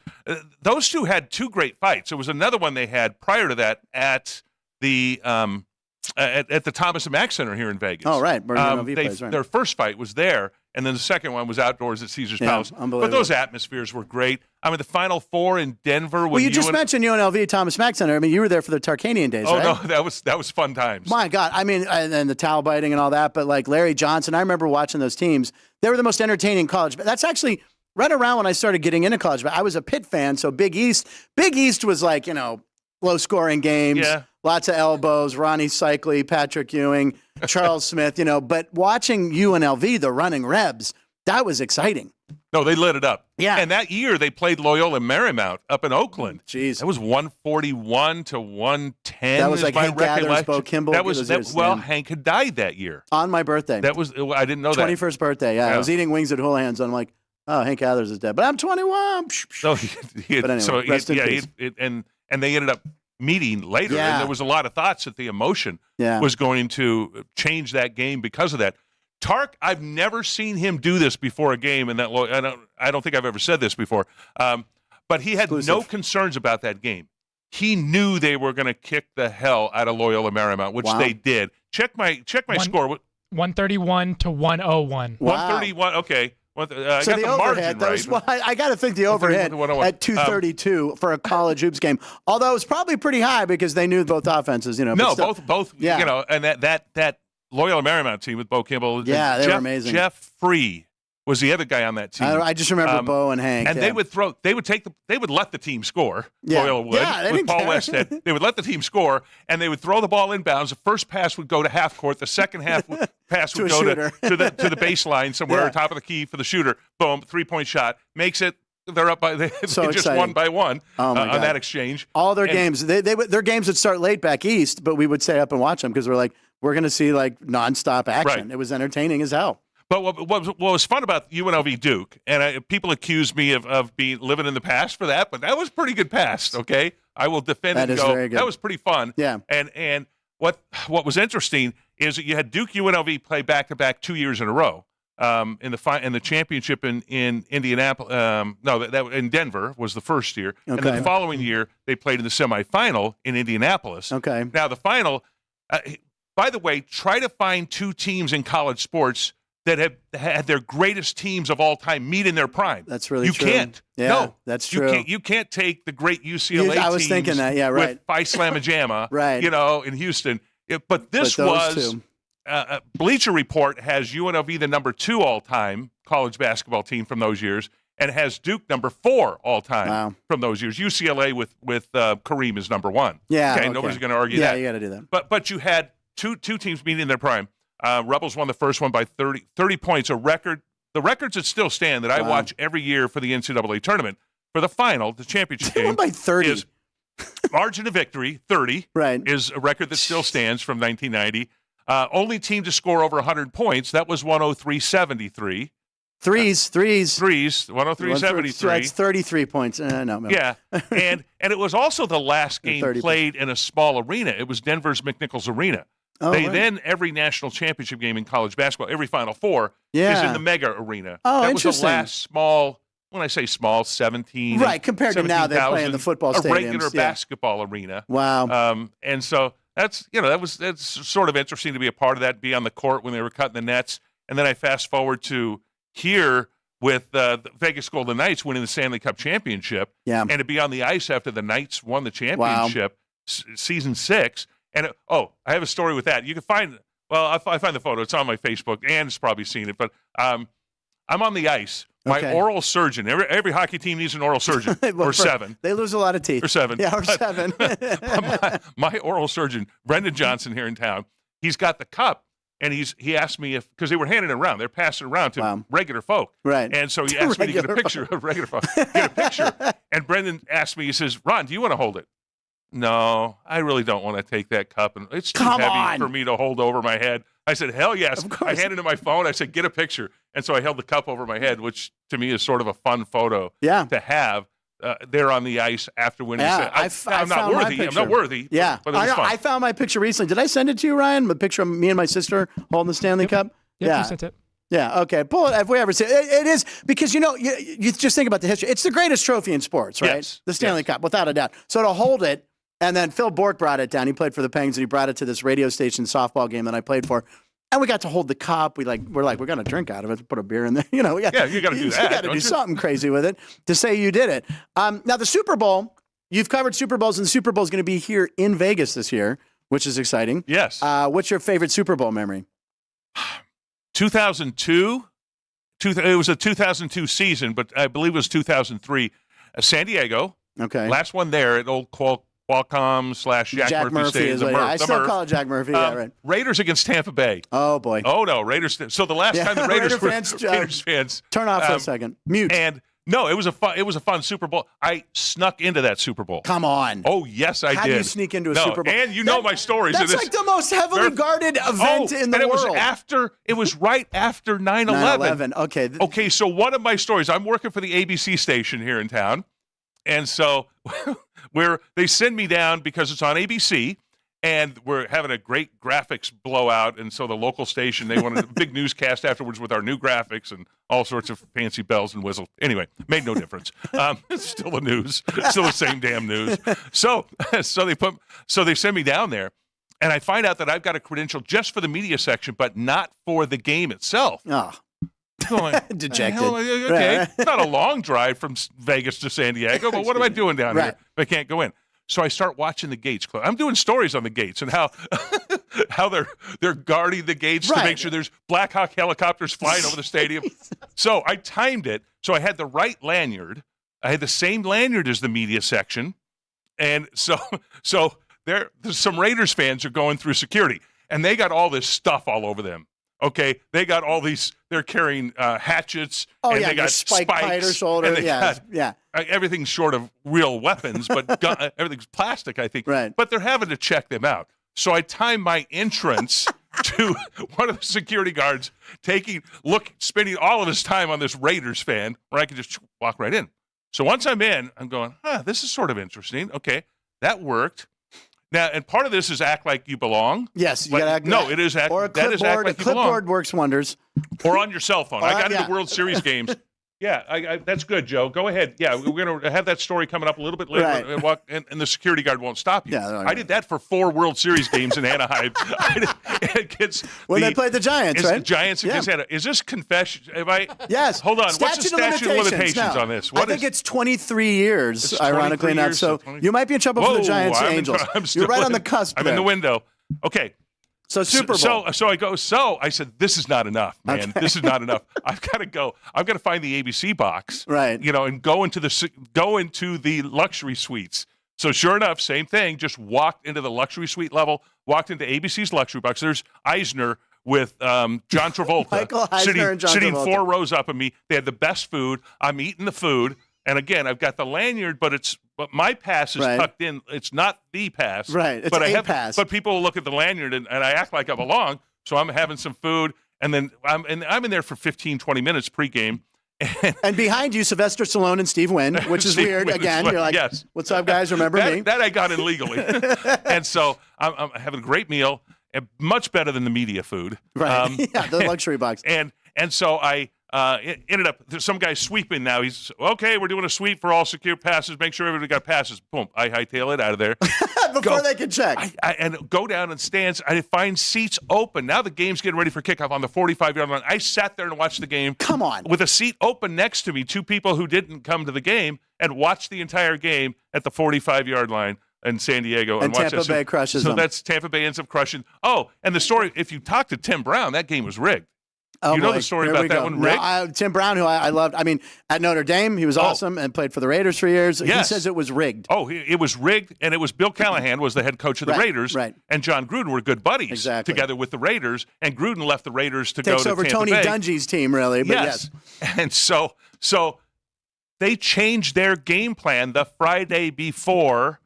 those two had 2 great fights. There was another one they had prior to that at the at the Thomas and Mack Center here in Vegas. Oh, right. Their first fight was there, and then the second one was outdoors at Caesar's Palace. Unbelievable. But those atmospheres were great. I mean, the Final Four in Denver. Well, you just mentioned UNLV Thomas Mack Center. I mean, you were there for the Tarkanian days, right? Oh, no, that was fun times. My God. I mean, and the towel biting and all that, but like Larry Johnson, I remember watching those teams. They were the most entertaining college. That's actually right around when I started getting into college. But I was a Pitt fan, so Big East was like, low-scoring games, lots of elbows, Ronnie Cycli, Patrick Ewing, Charles Smith, But watching UNLV, the running Rebs, that was exciting. No, they lit it up. Yeah. And that year, they played Loyola Marymount up in Oakland. Jeez. That was 141 to 110. 2010. That was like Hank Gathers, Bo Kimball. Hank had died that year. On my birthday. I didn't know 21st birthday, yeah. I was eating wings at Houlihan's, and I'm like, oh, Hank Gathers is dead. But I'm 21. So but anyway, rest in peace. And they ended up meeting later, and there was a lot of thoughts that the emotion was going to change that game because of that. Tark, I've never seen him do this before a game, and I don't think I've ever said this before. But he had no concerns about that game. He knew they were going to kick the hell out of Loyola Marymount, which they did. Check my score. 131 to 101. Wow. 131. Okay. So the overhead, I got to think the overhead at 232 for a college hoops game. Although it was probably pretty high because they knew both offenses. Both. Yeah. And that Loyola Marymount team with Bo Kimball. Yeah, they were amazing. Jeff Free was the other guy on that team. I just remember Bo and Hank. And they would let the team score. Yeah. Loyola would. Yeah, with Paul Westhead. They would let the team score, and they would throw the ball inbounds. The first pass would go to half court. The second half pass would go to the baseline somewhere top of the key for the shooter. Boom, 3-point shot. Makes it. They're up by they just won by one on that exchange. All their games, their games would start late back east, but we would stay up and watch them because we're going to see nonstop action. Right. It was entertaining as hell. But what was fun about UNLV Duke, and people accuse me of being living in the past for that, but that was pretty good past. Okay, I will defend it. Very good. That was pretty fun. Yeah. And what was interesting is that you had Duke UNLV play back-to-back 2 years in a row. In the championship in Indianapolis, in Denver was the first year, and then the following year they played in the semifinal in Indianapolis. Okay. Now the final. By the way, try to find two teams in college sports that have had their greatest teams of all time meet in their prime. That's really true. You can't. Yeah, no, that's true. You can't take the great UCLA I was teams thinking that. Yeah, right. with Phi Slamma Jamma, right. In Houston. But this was Bleacher Report has UNLV the number 2 all-time college basketball team from those years, and has Duke number 4 all-time from those years. UCLA with Kareem is number 1. Yeah, okay. Nobody's going to argue that. Yeah, you got to do that. But you had two teams meeting in their prime. Rebels won the first one by 30 points, a record. The records that still stand that I watch every year for the NCAA tournament for the final, the championship game. Won by 30. Is margin of victory, 30, right. is a record that still stands from 1990. Only team to score over 100 points. That was 103-73. Threes, 103-73. That's 33 points. No. Yeah, and it was also the last game played in a small arena. It was Denver's McNichols Arena. Then every national championship game in college basketball, every Final Four is in the Mega Arena. Oh, that was the last small. When I say small, 17. Right, compared to now they play in the football stadiums. A regular basketball arena. Wow. And so that's sort of interesting to be a part of that, be on the court when they were cutting the nets. And then I fast forward to here with the Vegas Golden Knights winning the Stanley Cup championship. Yeah. And to be on the ice after the Knights won the championship, season 6. And I have a story with that. You can find. Well, I find the photo. It's on my Facebook. Anne's probably seen it. But I'm on the ice. My oral surgeon. Every hockey team needs an oral surgeon. Or 7. They lose a lot of teeth. Or 7. Yeah, or 7. my oral surgeon, Brendan Johnson, here in town. He's got the cup, and he asked me because they were handing it around. They're passing it around to regular folk. Right. And so he asked me to get a picture of regular folk. Get a picture. And Brendan asked me. He says, "Ron, do you want to hold it?" No, I really don't want to take that cup, and it's too heavy for me to hold over my head. I said, hell yes. I handed him my phone. I said, get a picture. And so I held the cup over my head, which to me is sort of a fun photo to have there on the ice after winning. Yeah, I'm not worthy. I'm not worthy. Yeah. But it was fun. I found my picture recently. Did I send it to you, Ryan? The picture of me and my sister holding the Stanley Cup? Yeah, you sent it. Yeah, okay. Pull it if we ever see it. It is because, you just think about the history. It's the greatest trophy in sports, right? Yes. The Stanley Cup, without a doubt. So to hold it, and then Phil Bork brought it down. He played for the Penguins, and he brought it to this radio station softball game that I played for. And we got to hold the cup. We're going to drink out of it, put a beer in there. You got to do that. You got to do something crazy with it to say you did it. Now, the Super Bowl, you've covered Super Bowls, and the Super Bowl is going to be here in Vegas this year, which is exciting. Yes. What's your favorite Super Bowl memory? 2002. It was a 2002 season, but I believe it was 2003. San Diego. Okay. Last one there at old Qualcomm / Jack Murphy Stadium. I still call it Jack Murphy. Yeah, right. Raiders against Tampa Bay. Oh, boy. Oh, no. Raiders. So the last time the Raiders Raiders fans turn off for a second. Mute. And No, it was a fun Super Bowl. I snuck into that Super Bowl. Come on. Oh, yes, I did. How do you sneak into a Super Bowl? And you know my stories. That's like the most heavily guarded event in the world. It was right after 9/11. 9/11. Okay. Okay, so one of my stories, I'm working for the ABC station here in town. And so they send me down because it's on ABC. And we're having a great graphics blowout, and so the local station, they wanted a big newscast afterwards with our new graphics and all sorts of fancy bells and whistles. Anyway, made no difference. It's still the news, still the same damn news. So they send me down there, and I find out that I've got a credential just for the media section, but not for the game itself. Oh. Going, dejected. Okay, Right. it's not a long drive from Vegas to San Diego, but what am I doing down here if I can't go in? So I start watching the gates. I'm doing stories on the gates and how they're guarding the gates to make sure there's Black Hawk helicopters flying over the stadium. So I timed it. So I had the right lanyard. I had the same lanyard as the media section. And so there's some Raiders fans are going through security, and they got all this stuff all over them. Okay, they got all these. They're carrying hatchets, and they got spikes behind her shoulder. Everything's short of real weapons, but everything's plastic, I think. Right. But they're having to check them out. So I timed my entrance to one of the security guards spending all of his time on this Raiders fan, where I could just walk right in. So once I'm in, I'm going, this is sort of interesting. Okay, that worked. Now, and part of this is act like you belong. Yes, you got to act. No, it is act. Or a clipboard. That is act like you belong. A clipboard works wonders. Or on your cell phone. I got into World Series games. Yeah, that's good, Joe. Go ahead. Yeah, we're going to have that story coming up a little bit later, Right. and the security guard won't stop you. Yeah, I did that for 4 World Series games in Anaheim. When they played the Giants, right? Giants against Anaheim. Is this confession? Yes. Hold on. What's the statute of limitations on this? I think it's 23 years, it's ironically 23 enough. years, So you might be in trouble for the Giants and Angels. You're right on the cusp. I'm in the window. Okay. So Super Bowl. So I said, this is not enough, man. Okay. This is not enough. I've got to go. I've got to find the ABC box, right? And go into the luxury suites. So sure enough, same thing. Just walked into the luxury suite level. Walked into ABC's luxury box. There's Eisner with John Travolta Michael Eisner and John sitting Travolta. 4 rows up of me. They had the best food. I'm eating the food, and again, I've got the lanyard, but my pass is tucked in. It's not the pass. Right. It's pass. But people will look at the lanyard, and I act like I belong. So I'm having some food, and then I'm in there for 15, 20 minutes pregame. And behind you, Sylvester Stallone and Steve Wynn, which is weird. Again, you're like, yes. What's up, guys? Remember me? That I got in legally. And so I'm having a great meal, and much better than the media food. Right. The luxury box. And so I ended up, there's some guy sweeping now. He's, okay, we're doing a sweep for all secure passes. Make sure everybody got passes. Boom. I hightail it out of there. Before they can check. And go down in stands. I find seats open. Now the game's getting ready for kickoff on the 45-yard line. I sat there and watched the game. Come on. With a seat open next to me, 2 people who didn't come to the game, and watched the entire game at the 45-yard line in San Diego. And Tampa Bay crushes them. So that's Tampa Bay ends up crushing. Oh, and the story, if you talk to Tim Brown, that game was rigged. Oh, you know the story about that one, Rick? No, Tim Brown, who I loved. I mean, at Notre Dame, he was awesome and played for the Raiders for years. Yes. He says it was rigged. Oh, it was rigged, and it was Bill Callahan was the head coach of the Raiders, and John Gruden were good buddies together with the Raiders, and Gruden left the Raiders to go to Tampa Bay. Takes over Tony Dungy's team, really. But yes. And so they changed their game plan the Friday before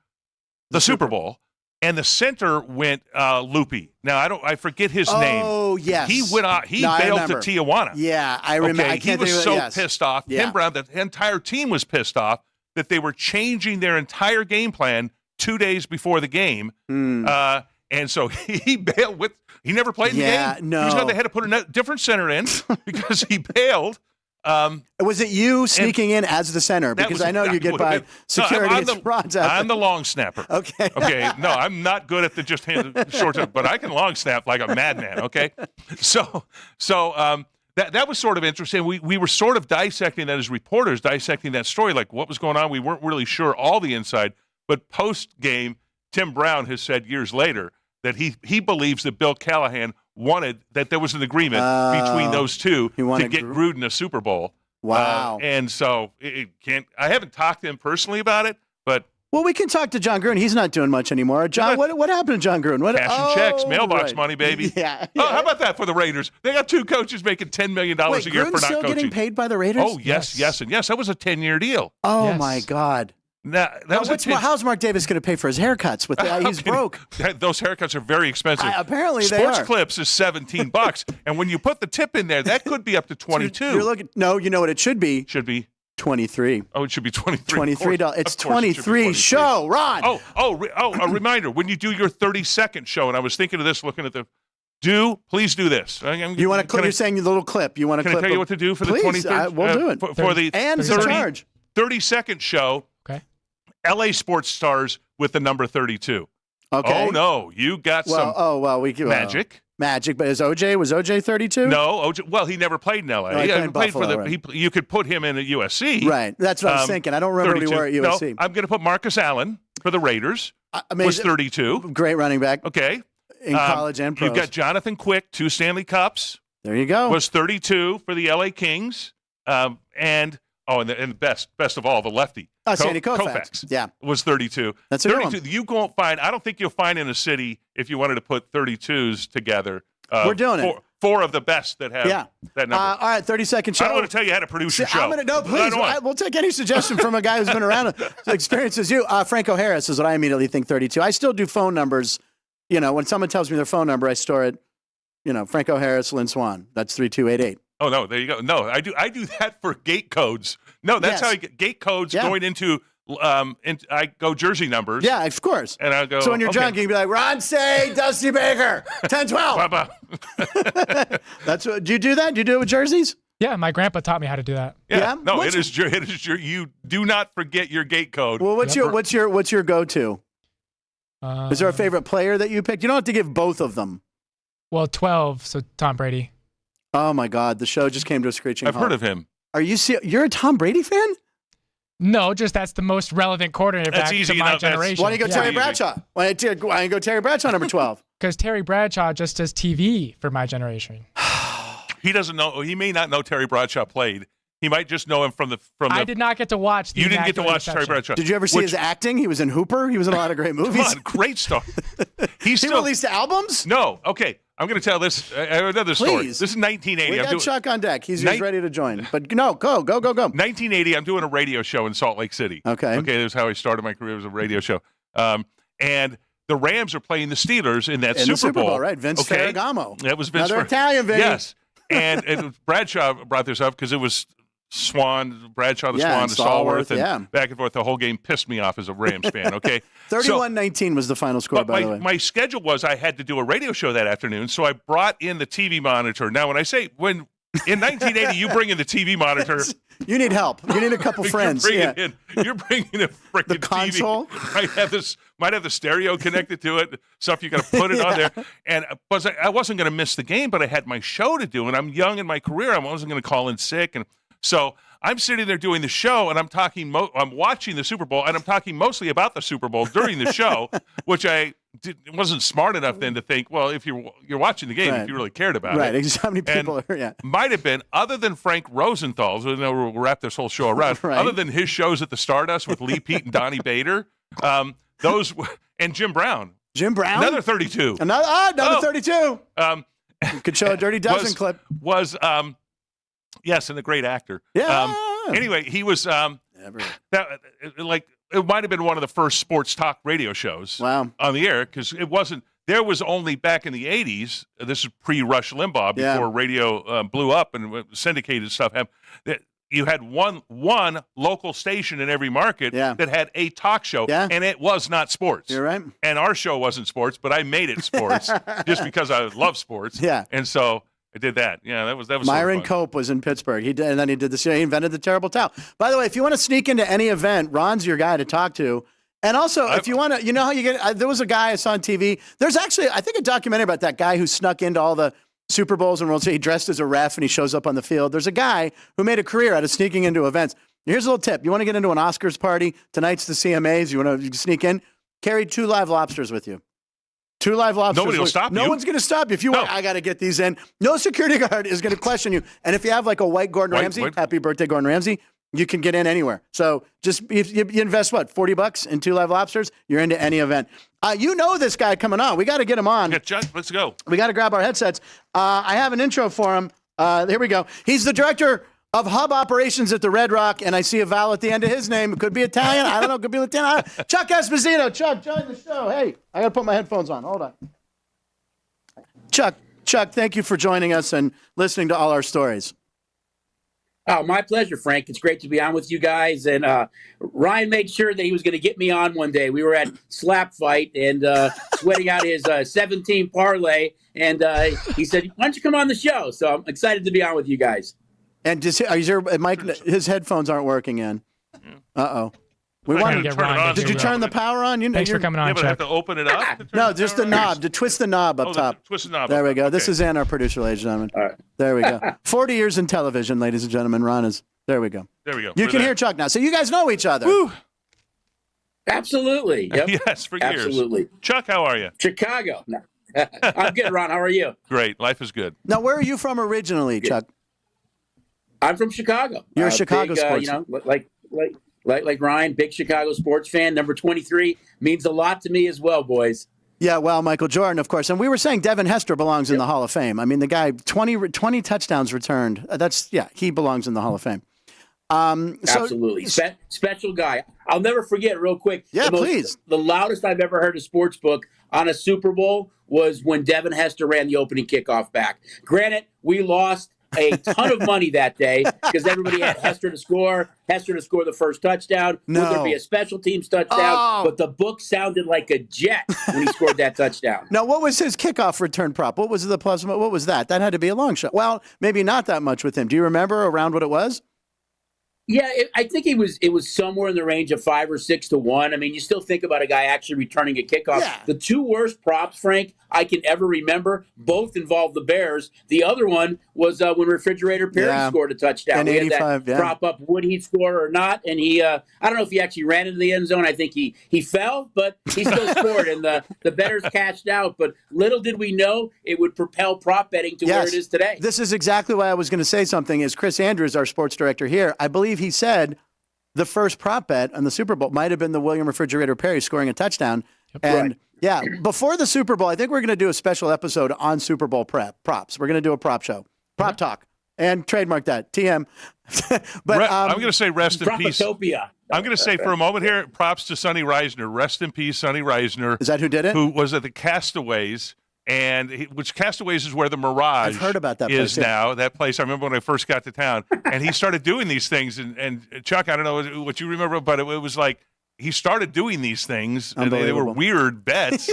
the Super Bowl. And the center went loopy. Now I forget his name. Oh yes, he went out. He bailed to Tijuana. Yeah, I remember. Okay, he was so pissed off. Tim Brown, the entire team was pissed off that they were changing their entire game plan 2 days before the game. And so he bailed with. He never played the game. No, he was going to have to put a different center in because he bailed. Was it you sneaking in as the center? Because I know you get by security. I'm the long snapper. Okay. Okay. No, I'm not good at the just short, but I can long snap like a madman. Okay. So that was sort of interesting. We were sort of dissecting that as reporters, dissecting that story, like what was going on. We weren't really sure all the inside, but post game, Tim Brown has said years later that he believes that Bill Callahan wanted that there was an agreement between those two to get Gruden a Super Bowl. Wow. And so I haven't talked to him personally about it, but Well, we can talk to John Gruden. He's not doing much anymore. John, what happened to John Gruden? Cash and checks, mailbox money, baby. Yeah. Oh, how about that for the Raiders? They got 2 coaches making $10 million a year Gruden's for not still coaching. Getting paid by the Raiders? Oh, yes. That was a 10-year deal. Oh, Yes. my God. How's Mark Davis going to pay for his haircuts? He's broke. Those haircuts are very expensive. Apparently they Sports are. Clips is $17, and when you put the tip in there, that could be up to 22. You're looking. No, you know what it should be? Should be 23. Oh, it should be 23. $23. It's Of course it should be 23 show, Ron. A reminder, when you do your 30-second show, and I was thinking of this looking at please do this. You want to clip? You're saying the little clip. You want to clip? Can I tell you what to do for the Please, 23rd? we'll do it. For the and it's in charge. 30-second show, Okay. LA sports stars with the number 32. Okay. Oh, no. You got some magic. Magic, but was OJ 32? No, OJ. Well, he never played in LA. No, he played Buffalo, for the. You could put him in at USC. Right. That's what I was thinking. I don't remember 32. we were at USC. No, I'm going to put Marcus Allen for the Raiders. Was 32. Great running back. Okay. In college and pros. You've got Jonathan Quick, 2 Stanley Cups. There you go. Was 32 for the LA Kings. And best of all, the lefty. Sandy Koufax. Yeah. Was 32. That's a 32. good one. You won't find. I don't think you'll find in a city if you wanted to put 32s together. We're doing it. 4 of the best that have that number. All right, 30-second show. I don't want to tell you how to produce your show. Please. We'll take any suggestion from a guy who's been around as experienced as you. Franco Harris is what I immediately think 32. I still do phone numbers. You know, when someone tells me their phone number, I store it. You know, Franco Harris, Lynn Swan. That's 3288. Oh, no, there you go. No, I do that for gate codes. No, that's how I get gate codes going into I go jersey numbers. Yeah, of course. And I go. So when you're drunk, you can be like, Ron Say, Dusty Baker, 10-12. That's what. Do you do that? Do you do it with jerseys? Yeah, my grandpa taught me how to do that. Yeah. No, it is your. You do not forget your gate code. Well, what's your go-to? Is there a favorite player that you picked? You don't have to give both of them. Well, 12. So Tom Brady. Oh my God, the show just came to a screeching halt. I've heard of him. Are you you're a Tom Brady fan? No, just that's the most relevant quarterback to my generation. Why don't you go Terry Bradshaw? Why don't you go Terry Bradshaw number 12? Because Terry Bradshaw just does TV for my generation. He doesn't know. He may not know Terry Bradshaw played. He might just know him from the. I did not get to watch. You didn't get to watch Terry Bradshaw. Did you ever see his acting? He was in Hooper. He was in a lot of great movies. Come on, great star. He released albums? No. Okay. I'm going to tell this another story. This is 1980. We got Chuck on deck. He's ready to join. But no, go. 1980, I'm doing a radio show in Salt Lake City. Okay. That's how I started my career, was a radio show. And the Rams are playing the Steelers in that Super Bowl. Right? Vince Ferragamo. That was Vince. Another Italian, baby. Yes. And Bradshaw brought this up because it was Bradshaw the Swan to Stallworth, and back and forth. The whole game pissed me off as a Rams fan, okay? 31-19 was the final score, by the way. My schedule was I had to do a radio show that afternoon, so I brought in the TV monitor. Now, when I say in 1980 you bring in the TV monitor. You need help. You need a couple friends. You're bringing a freaking console. TV. Might have the stereo connected to it. Stuff you got to put it on there. And I wasn't going to miss the game, but I had my show to do, and I'm young in my career. I wasn't going to call in sick, and so I'm sitting there doing the show, and I'm talking. I'm watching the Super Bowl, and I'm talking mostly about the Super Bowl during the show, which I wasn't smart enough then to think. Well, if you're watching the game, if you really cared about it, how many people are? Might have been other than Frank Rosenthal. So we'll wrap this whole show around. Other than his shows at the Stardust with Lee Pete and Donnie Bader, those and Jim Brown. Another 32. Another 32. You could show a Dirty Dozen clip. Yes, and a great actor. Yeah. Anyway, he was it might have been one of the first sports talk radio shows on the air, because it wasn't. There was only back in the 80s. This is pre-Rush Limbaugh, before radio blew up and syndicated stuff. You had one local station in every market that had a talk show, and it was not sports. You're right. And our show wasn't sports, but I made it sports just because I love sports. Yeah. And so I did that. Yeah, that was Myron sort of Cope was in Pittsburgh. And then he did this. He invented the terrible towel. By the way, if you want to sneak into any event, Ron's your guy to talk to. And also, if you want to, you know how you get. There was a guy I saw on TV. There's actually, I think, a documentary about that guy who snuck into all the Super Bowls and World Series. He dressed as a ref and he shows up on the field. There's a guy who made a career out of sneaking into events. Here's a little tip: you want to get into an Oscars party? Tonight's the CMAs. You want to sneak in? Carry 2 live lobsters with you. 2 live lobsters. Nobody will stop you. No one's going to stop you. If you want, I got to get these in. No security guard is going to question you. And if you have like a white Gordon Ramsay, happy birthday, Gordon Ramsay, you can get in anywhere. So just if you invest $40 in 2 live lobsters, you're into any event. You know this guy coming on. We got to get him on. Yeah, Chuck, let's go. We got to grab our headsets. I have an intro for him. Here we go. He's the director of hub operations at the Red Rock, and I see a vowel at the end of his name. It could be Italian. I don't know. It could be Latino. Chuck Esposito. Chuck, join the show. Hey, I got to put my headphones on. Hold on. Chuck, thank you for joining us and listening to all our stories. Oh, my pleasure, Frank. It's great to be on with you guys. And Ryan made sure that he was going to get me on one day. We were at Slap Fight and sweating out his 17 parlay. And he said, why don't you come on the show? So I'm excited to be on with you guys. And Mike, his headphones aren't working in. Uh-oh. We want to get Ron. Did you turn the power on? Thanks for coming on, Yeah, but I have Chuck. to open it up? No, just the knob. To twist the knob up top. Twist the knob. There we up. go. Okay. This is Ann, our producer, ladies and gentlemen. All right. There we go. 40 years in television, ladies and gentlemen. Ron is. There we go. There we go. You can hear Chuck now. So you guys know each other. Woo. Absolutely. Yep. Yes, for years. Absolutely. Chuck, how are you? Chicago. No. I'm good, Ron. How are you? Great. Life is good. Now, where are you from originally, Chuck? I'm from Chicago. You're a Chicago big, sports. Like Ryan, big Chicago sports fan. Number 23 means a lot to me as well, boys. Yeah, well, Michael Jordan, of course. And we were saying Devin Hester belongs in the Hall of Fame. I mean, the guy, 20 touchdowns returned. He belongs in the Hall of Fame. Absolutely. Special guy. I'll never forget, real quick. Yeah, please. The loudest I've ever heard a sports book on a Super Bowl was when Devin Hester ran the opening kickoff back. Granted, we lost a ton of money that day because everybody had Hester to score the first touchdown. No. Would there be a special teams touchdown? But the book sounded like a jet when he scored that touchdown. Now, what was his kickoff return prop? What was the plus? What was that? That had to be a long shot. Well, maybe not that much with him. Do you remember around what it was? Yeah, I think it was somewhere in the range of 5 or 6 to 1. I mean, you still think about a guy actually returning a kickoff. Yeah. The two worst props, Frank, I can ever remember, both involved the Bears. The other one was when Refrigerator Perry scored a touchdown. In we had 85, that prop up, would he score or not? And he, I don't know if he actually ran into the end zone. I think he fell, but he still scored, and the bettors cashed out. But little did we know it would propel prop betting to where it is today. This is exactly why I was going to say something. Is Chris Andrews, our sports director here, I believe he said the first prop bet on the Super Bowl might have been the William Refrigerator Perry scoring a touchdown. And yeah, before the Super Bowl, I think we're going to do a special episode on Super Bowl props. We're going to do a prop show, prop talk, and trademark that TM. But I'm going to say rest in peace. Propatopia. I'm going to say for a moment here, props to Sonny Reisner. Rest in peace, Sonny Reisner. Is that who did it? Who was at the Castaways. Which Castaways is where the Mirage I've heard about that is place, yeah. now. That place, I remember when I first got to town. And he started doing these things. And Chuck, I don't know what you remember, but it was like he started doing these things. And they were weird bets.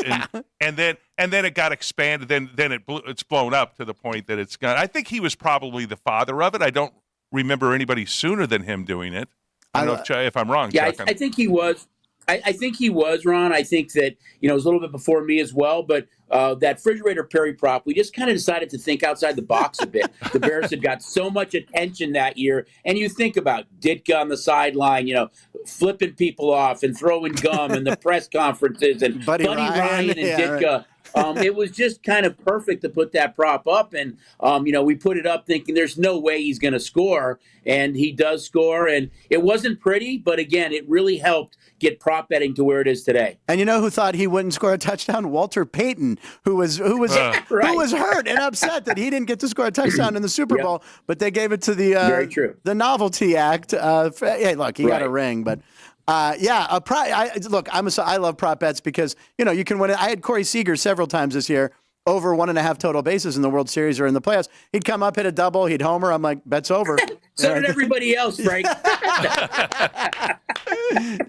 and then it got expanded. Then it's blown up to the point that it's gone. I think he was probably the father of it. I don't remember anybody sooner than him doing it. I don't know if I'm wrong, Yeah, Chuck. I think he was. I think he was, Ron. I think that, it was a little bit before me as well. But that Refrigerator Perry prop, we just kind of decided to think outside the box a bit. The Bears had got so much attention that year. And you think about Ditka on the sideline, flipping people off and throwing gum and the press conferences and Buddy Ryan and Ditka. Right. It was just kind of perfect to put that prop up. And, we put it up thinking there's no way he's going to score. And he does score. And it wasn't pretty, but again, it really helped get prop betting to where it is today. And you know who thought he wouldn't score a touchdown? Walter Payton, who was hurt and upset that he didn't get to score a touchdown in the Super Bowl, but they gave it to the Novelty Act. Hey, look, he got a ring, but I love prop bets because you can win it. I had Corey Seager several times this year over 1.5 total bases in the World Series or in the playoffs. He'd come up, hit a double, he'd homer. I'm like, bet's over. So did everybody else, Frank.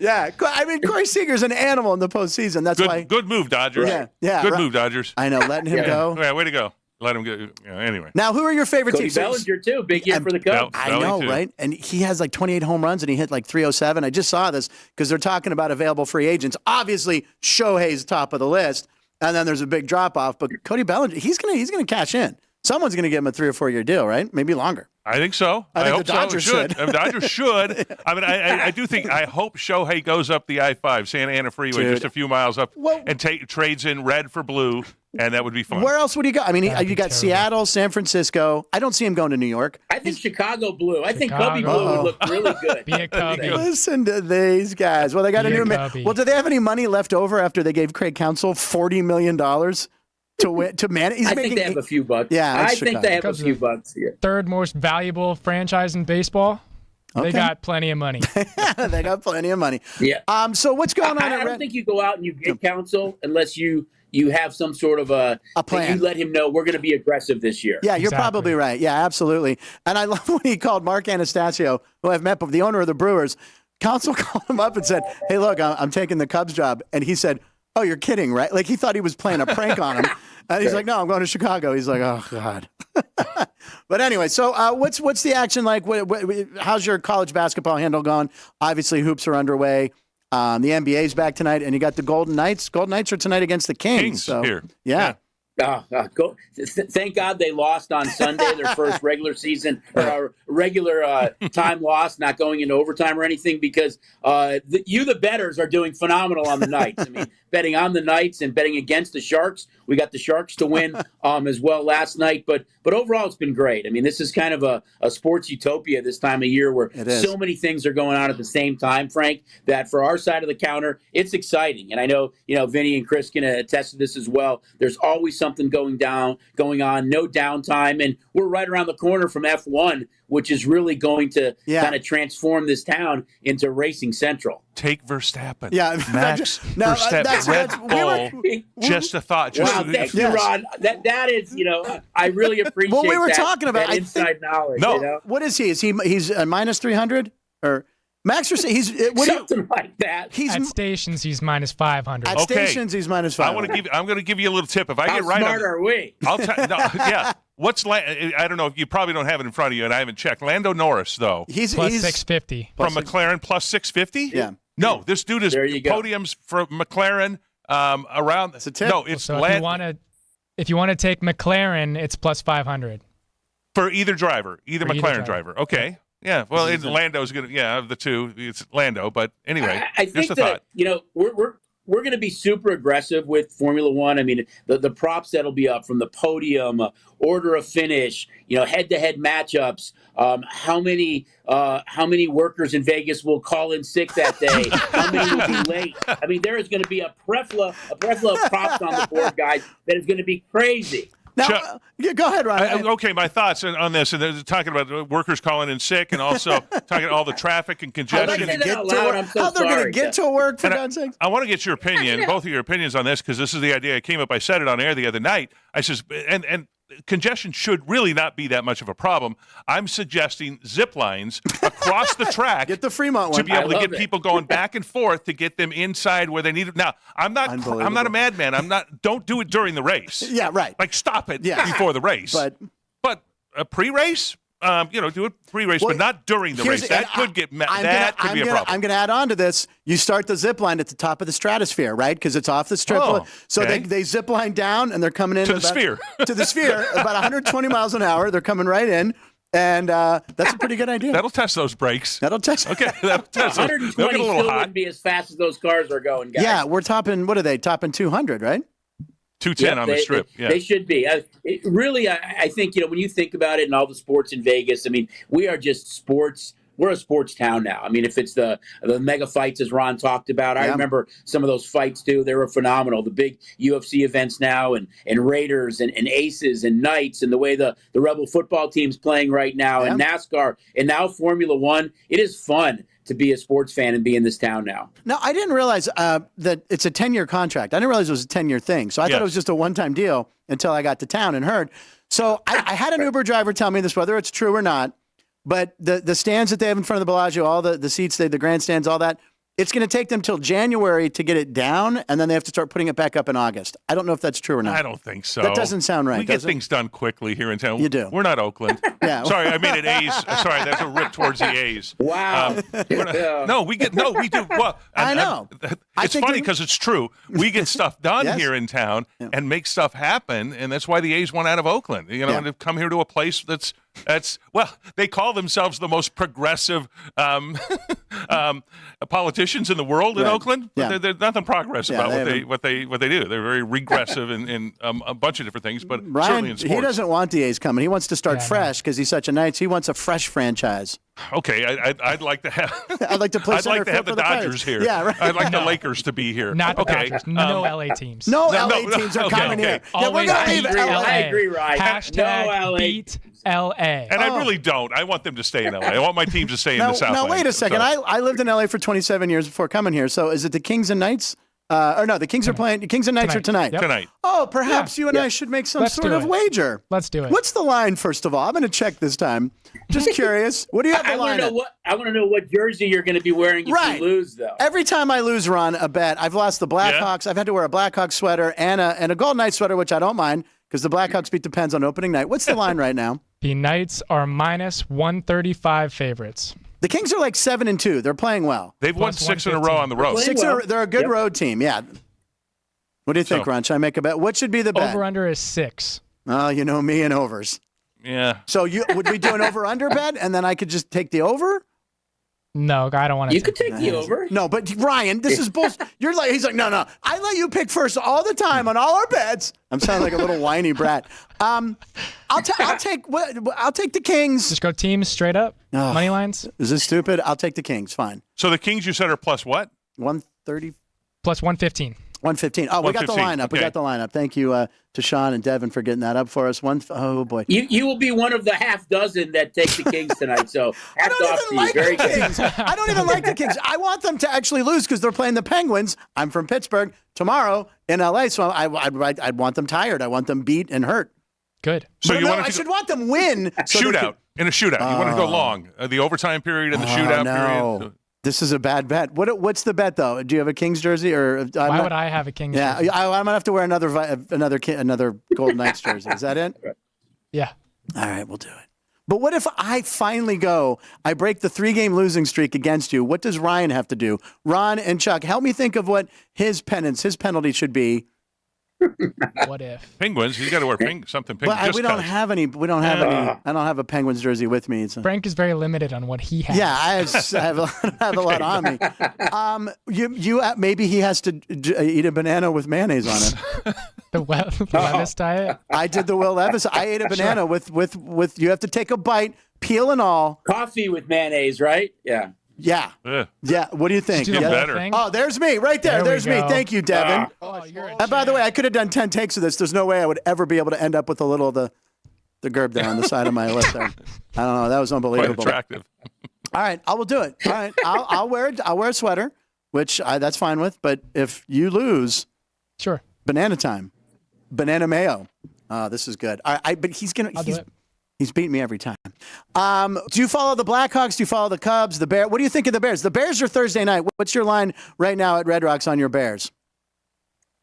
Yeah, I mean, Corey Seager's an animal in the postseason. That's why. Good move, Dodgers. Yeah. Good move, Dodgers. I know, letting him go. Yeah, way to go. Let him go. Anyway. Now, who are your favorite Cody teams? Bellinger, too. Big year for the Cubs. I know, right? And he has like 28 home runs, and he hit like 307. I just saw this because they're talking about available free agents. Obviously, Shohei's top of the list, and then there's a big drop-off. But Cody Bellinger, he's gonna cash in. Someone's going to give him a 3 or 4 year deal, right? Maybe longer. I think so. I think hope the Dodgers so. The Dodgers should. I mean, I do think. I hope Shohei goes up the I-5, Santa Ana Freeway, just a few miles up, and trades in red for blue and that would be fun. Where else would he go? I mean, That'd you be got terrible. Seattle, San Francisco. I don't see him going to New York. I think Chicago Blue. I think Cubby Chicago. Blue would look really good. Be a Cubby. Listen to these guys. Well, they got Be a a new. Cubby. Well, do they have any money left over after they gave Craig Counsell $40 million to manage? He's I making think they have a few bucks. Yeah, I that's think Chicago. they have a Cubs few are- bucks here. Third most valuable franchise in baseball. Okay. They got plenty of money. They got plenty of money. Yeah. So what's going on? I at don't Red- think you go out and you get counsel unless you have some sort of a plan. You let him know we're going to be aggressive this year. Yeah, you're Exactly. probably right. Yeah, absolutely. And I love when he called Mark Anastasio, who I've met, the owner of the Brewers. Counsell called him up and said, "Hey, look, I'm taking the Cubs job," and he said, "Oh, you're kidding, right?" Like he thought he was playing a prank on him. And he's like, "No, I'm going to Chicago." He's like, "Oh God." But anyway, so what's the action like? How's your college basketball handle going? Obviously, hoops are underway. The NBA's back tonight, and you got the Golden Knights. Golden Knights are tonight against the Kings. So, here. yeah. Thank God they lost on Sunday, their first regular season or regular time loss, not going into overtime or anything, because the bettors are doing phenomenal on the Knights. I mean, betting on the Knights and betting against the Sharks. We got the Sharks to win as well last night, but overall it's been great. I mean, this is kind of a sports utopia this time of year where so many things are going on at the same time, Frank, that for our side of the counter, it's exciting. And I know, Vinny and Chris can attest to this as well. There's always something going on, no downtime, and we're right around the corner from F1, which is really going to kind of transform this town into racing central. Take Verstappen. Yeah, Max no, Verstappen. Red Bull. Just a thought. Wow, thank you, Ron. That is, I really appreciate Well, we were that, talking about that inside knowledge. No. What is he? He's a minus 300 or Max Verstappen? He's something like that. He's At stations, he's minus 500. at stations. He's minus 500. I'm going to give you a little tip. If I How get right smart on, are we? I'll tell. No, yeah. I don't know if you probably don't have it in front of you, and I haven't checked. Lando Norris, though, He's Plus 650. from McLaren, plus 650. Yeah. No, this dude is There you go. podiums for McLaren around. That's a tip. No, it's So Lando. if you want to take McLaren, it's plus 500. For either driver, either For either McLaren driver. driver. Okay. Yeah. Well, Lando's going to, of the two, it's Lando. But anyway, I think just a that thought. we're going to be super aggressive with Formula One. I mean, the props that'll be up from the podium, order of finish, head-to-head matchups. How many workers in Vegas will call in sick that day? How many will be late? I mean, there is going to be a plethora of props on the board, guys. That is going to be crazy. Now, Chuck- go ahead, Ron. Okay, my thoughts on this, and they're talking about workers calling in sick, and also talking all the traffic and I'd like congestion. to say that out loud. I'm so How they're going sorry. to get to work, for And God's sake? I want to get your opinion, both of your opinions on this, because this is the idea I came up. I said it on air the other night. I says, and congestion should really not be that much of a problem. I'm suggesting zip lines across the track. Get the Fremont to one. be able to love get it. people going back and forth to get them inside where they need it. Now, I'm not a madman. Don't do it during the race. Yeah, right. Like stop it Yeah. before the race. But a pre-race, do it pre-race, but not during the race. That could get be a problem. I'm going to add on to this. You start the zip line at the top of the stratosphere, right? Because it's off the strip. Oh, so okay. they zip line down, and they're coming in To the sphere. To the sphere, about 120 miles an hour. They're coming right in, and that's a pretty good idea. That'll test those brakes. That'll test. Okay, that'll test those. 120 They'll get a still little hot. wouldn't be as fast as those cars are going, guys. Yeah, we're topping. What are they topping? 200, right? 210 on the strip. They should be. Really, I think, when you think about it and all the sports in Vegas, I mean, we are just sports. We're a sports town now. I mean, if it's the mega fights, as Ron talked about, I remember some of those fights, too. They were phenomenal. The big UFC events now and Raiders and Aces and Knights and the way the Rebel football team's playing right now and NASCAR and now Formula One. It is fun to be a sports fan and be in this town now. No, I didn't realize that it's a 10-year contract. I didn't realize it was a 10-year thing. So I thought it was just a one-time deal until I got to town and heard. So I had an Uber driver tell me this, whether it's true or not, but the stands that they have in front of the Bellagio, all the seats, the grandstands, all that, it's going to take them till January to get it down, and then they have to start putting it back up in August. I don't know if that's true or not. I don't think so. That doesn't sound right. We get does it? things done quickly here in town. You do. We're not Oakland. Yeah. Sorry, I made it A's. Sorry, that's a rip towards the A's. Wow. We do. Well, I know. It's funny because it's true. We get stuff done Yes. here in town and make stuff happen, and that's why the A's won out of Oakland. And have come here to a place that's They call themselves the most progressive politicians in the world in Oakland. Yeah. There's nothing progress about what they do. They're very regressive in a bunch of different things, but Ryan, certainly in sports. he doesn't want the A's coming. He wants to start fresh because he's such a Knights. He wants a fresh franchise. Okay, I'd like to have. I'd like to play. I'd like to have the Dodgers here. Yeah, right. I'd like the Lakers to be here. Not the Dodgers. No LA teams. No LA teams are coming here. Yeah, we're gonna leave LA. I agree, Ryan. Hashtag no LA. beat LA. And I really don't. I want them to stay in LA. I want my team to stay in the South. Now wait a second. So. I lived in LA for 27 years before coming here. So is it the Kings and Knights? Or no, the Kings are playing. The Kings and Knights are tonight. Yep. Tonight. Oh, perhaps you and I should make some sort of wager. Let's do it. What's the line, first of all? I'm going to check this time. Just curious. What do you have the line at? I want to know what jersey you're going to be wearing if you lose, though. Every time I lose, Ron, a bet, I've lost the Blackhawks. I've had to wear a Blackhawks sweater and a Golden Knights sweater, which I don't mind because the Blackhawks beat the Pens on opening night. What's the line right now? The Knights are minus 135 favorites. The Kings are like 7-2. They're playing well. They've won 6 in a row on the road. They're a good road team. Yeah. What do you think, Ron? Should I make a bet? What should be the bet? Over-under is 6. Oh, you know me and overs. Yeah. So would we do an over-under bet, and then I could just take the over? No, I don't want to. You could take the over. No, but Ryan, this is bullshit. He's like, no. I let you pick first all the time on all our bets. I'm sounding like a little whiny brat. I'll take the Kings. Just go teams straight up. Money lines. Is this stupid? I'll take the Kings. Fine. So the Kings you said are plus what? 130. Plus 115. 115. Oh, we got the lineup. Okay. We got the lineup. Thank you to Sean and Devin for getting that up for us. Oh, boy. You will be one of the half dozen that take the Kings tonight. So hats off to you. Very good. I don't even like the Kings. I want them to actually lose because they're playing the Penguins. I'm from Pittsburgh tomorrow in LA, so I'd want them tired. I want them beat and hurt. Good. So I should want them win. Shootout. In a shootout. You want to go long. The overtime period and the shootout period. This is a bad bet. What's the bet though? Do you have a Kings jersey or? Why would I have a Kings jersey? Yeah, I'm gonna have to wear another Golden Knights jersey. Is that it? Yeah. All right, we'll do it. But what if I finally I break the 3-game losing streak against you? What does Ryan have to do? Ron and Chuck, help me think of what his penalty should be. What if? Penguins, you got to wear something pink. But we don't have any. I don't have a Penguins jersey with me. Frank is very limited on what he has. Yeah, I have a lot on me. Maybe he has to eat a banana with mayonnaise on it. The Levis diet. I did the Will Levis. I ate a banana with. You have to take a bite, peel and all. Coffee with mayonnaise, right? Yeah. Yeah. Yeah. What do you think? Even better. Oh, there's me right there. There's me. Thank you, Devin. And by the way, I could have done 10 takes of this. There's no way I would ever be able to end up with a little of the gerb there on the side of my lip there. I don't know. That was unbelievable. Quite attractive. All right, I will do it. All right, I'll wear a sweater, which that's fine with. But if you lose, sure. Banana time, banana mayo. This is good. All right, but he's beaten me every time. Do you follow the Blackhawks? Do you follow the Cubs? The Bears? What do you think of the Bears? The Bears are Thursday night. What's your line right now at Red Rocks on your Bears?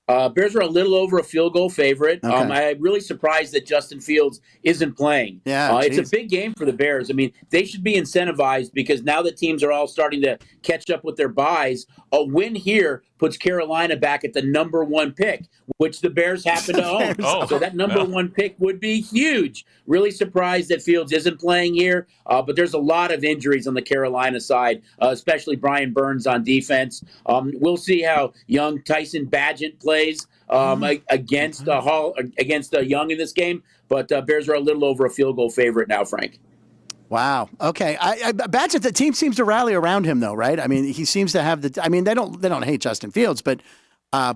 Bears are a little over a field goal favorite. Okay. I'm really surprised that Justin Fields isn't playing. Yeah, it's a big game for the Bears. I mean, they should be incentivized because now that teams are all starting to catch up with their buys, a win here puts Carolina back at the number 1 pick, which the Bears happen to own. So that number 1 pick would be huge. Really surprised that Fields isn't playing here, but there's a lot of injuries on the Carolina side, especially Brian Burns on defense. We'll see how young Tyson Bagent plays against Young in this game, but Bears are a little over a field goal favorite now, Frank. Wow. Okay. Bagent, the team seems to rally around him, though, right? I mean, he seems to have they don't hate Justin Fields, but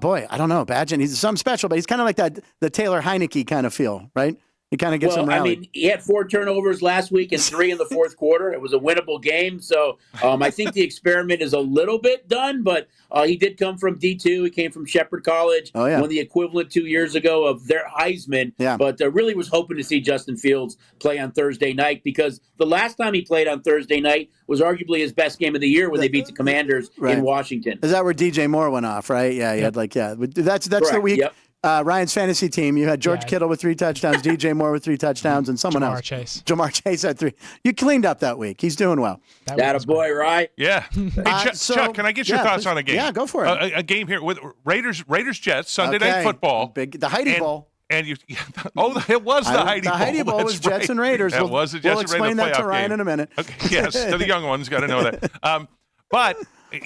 boy, I don't know. Bagent, he's something special, but he's kind of like the Taylor Heineke kind of feel, right? He kind of gets him rallied. I mean, he had 4 turnovers last week and 3 in the fourth quarter. It was a winnable game. So I think the experiment is a little bit done, but he did come from D2. He came from Shepherd College, won the equivalent 2 years ago of their Heisman. Yeah. But really was hoping to see Justin Fields play on Thursday night because the last time he played on Thursday night was arguably his best game of the year when they beat the Commanders in Washington. Is that where DJ Moore went off, right? Yeah, he had that's Correct. the week. Yep. Ryan's fantasy team, you had George Kittle with 3 touchdowns, DJ Moore with 3 touchdowns, and someone else. Jamar Chase had 3. You cleaned up that week. He's doing well. That a boy, right? Yeah. Hey, Chuck, can I get your thoughts on a game? Yeah, go for it. A game here with Raiders Jets, Sunday Night Football. The Heidi Bowl. And it was the Heidi Bowl. The Heidi Bowl was Jets and Raiders. That was the Jets and Raiders. We'll explain that to Ryan game. in a minute. Okay, yes, to the young ones, got to know that. But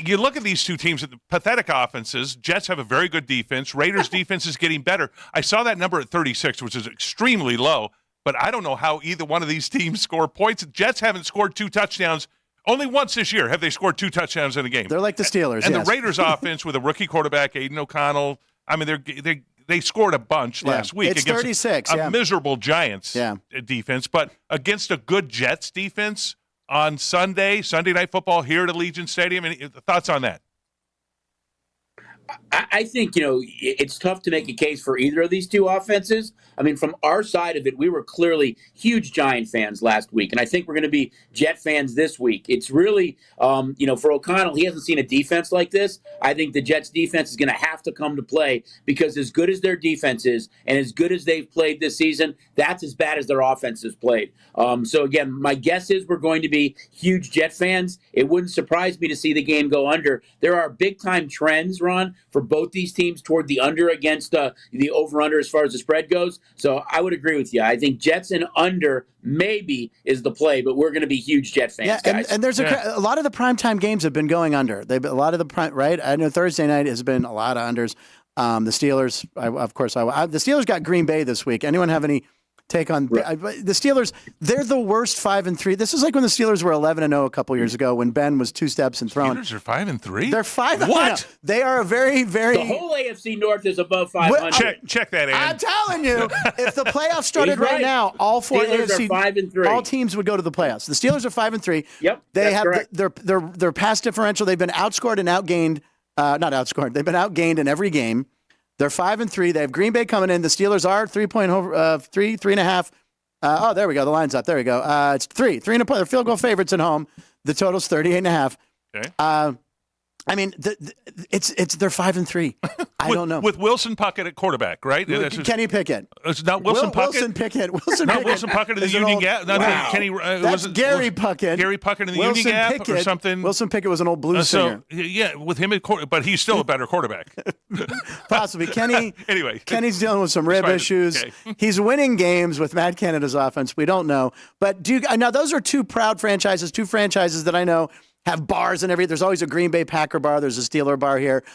you look at these two teams, pathetic offenses. Jets have a very good defense. Raiders' defense is getting better. I saw that number at 36, which is extremely low, but I don't know how either one of these teams score points. Jets haven't scored 2 touchdowns. Only once this year have they scored 2 touchdowns in a game. They're like the Steelers. And yes. the Raiders' offense with a rookie quarterback, Aiden O'Connell, I mean, they scored a bunch last week it's against 36, a miserable Giants defense, but against a good Jets defense on Sunday Night Football here at Allegiant Stadium. Any thoughts on that? I think, it's tough to make a case for either of these two offenses. I mean, from our side of it, we were clearly huge Giant fans last week, and I think we're going to be Jet fans this week. It's really, for O'Connell, he hasn't seen a defense like this. I think the Jets' defense is going to have to come to play because as good as their defense is and as good as they've played this season, that's as bad as their offense has played. So, again, my guess is we're going to be huge Jet fans. It wouldn't surprise me to see the game go under. There are big-time trends, Ron, for both these teams toward the under against the over-under as far as the spread goes. So I would agree with you. I think Jets and under maybe is the play, but we're going to be huge Jet fans, guys. And there's a lot of the primetime games have been going under. A lot of the prime, right? I know Thursday night has been a lot of unders. The Steelers, the Steelers got Green Bay this week. Anyone have any take on the Steelers? They're the worst 5-3. This is like when the Steelers were 11-0 a couple years ago when Ben was 2 steps and throwing. Steelers are 5-3. They're 5. What? They are a very, very. The whole AFC North is above 500. Check that in. I'm telling you, if the playoffs started right now, all 4 Steelers AFC are 5-3. all teams would go to the playoffs. The Steelers are 5-3. Yep, they have correct. their pass differential. They've been outscored and outgained. Not outscored. They've been outgained in every game. They're 5-3. They have Green Bay coming in. The Steelers are 3.5. There we go. The line's up. There we go. It's 3 and a point. They're field goal favorites at home. The total's 38.5. Okay. I mean, they're 5-3. I don't know. With Wilson Puckett at quarterback, right? Kenny Pickett. It's not Wilson Puckett. Wilson Pickett. Not Wilson Puckett in the Union Gap. Wow. Kenny. That's Gary Puckett. Gary Puckett in the Wilson Union Gap Pickett, or something. Wilson Pickett was an old blues singer. With him at but he's still a better quarterback. Possibly. Kenny. Anyway, Kenny's dealing with some rib issues. Okay. He's winning games with Matt Canada's offense. We don't know, but now those are 2 proud franchises. 2 franchises that I know have bars and everything. There's always a Green Bay Packer bar. There's a Steeler bar here.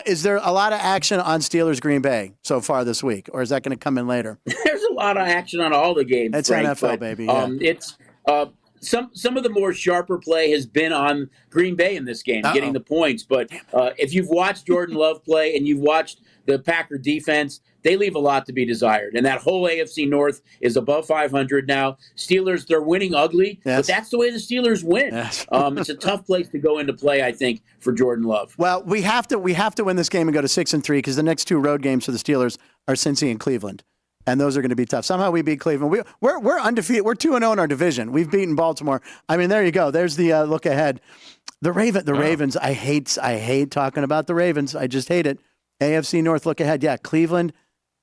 Is there a lot of action on Steelers Green Bay so far this week, or is that going to come in later? There's a lot of action on all the games. It's Frank, NFL, baby. Yeah. It's some of the more sharper play has been on Green Bay in this game, getting the points. But if you've watched Jordan Love play and you've watched the Packer defense, they leave a lot to be desired. And that whole AFC North is above 500 now. Steelers, they're winning ugly, but that's the way the Steelers win. Yes. It's a tough place to go into play, I think, for Jordan Love. Well, we have to win this game and go to 6-3 because the next 2 road games for the Steelers are Cincy and Cleveland. And those are going to be tough. Somehow we beat Cleveland. We're undefeated. We're 2-0 in our division. We've beaten Baltimore. I mean, there you go. There's the look ahead. The Ravens. I hate talking about the Ravens. I just hate it. AFC North look ahead. Yeah, Cleveland,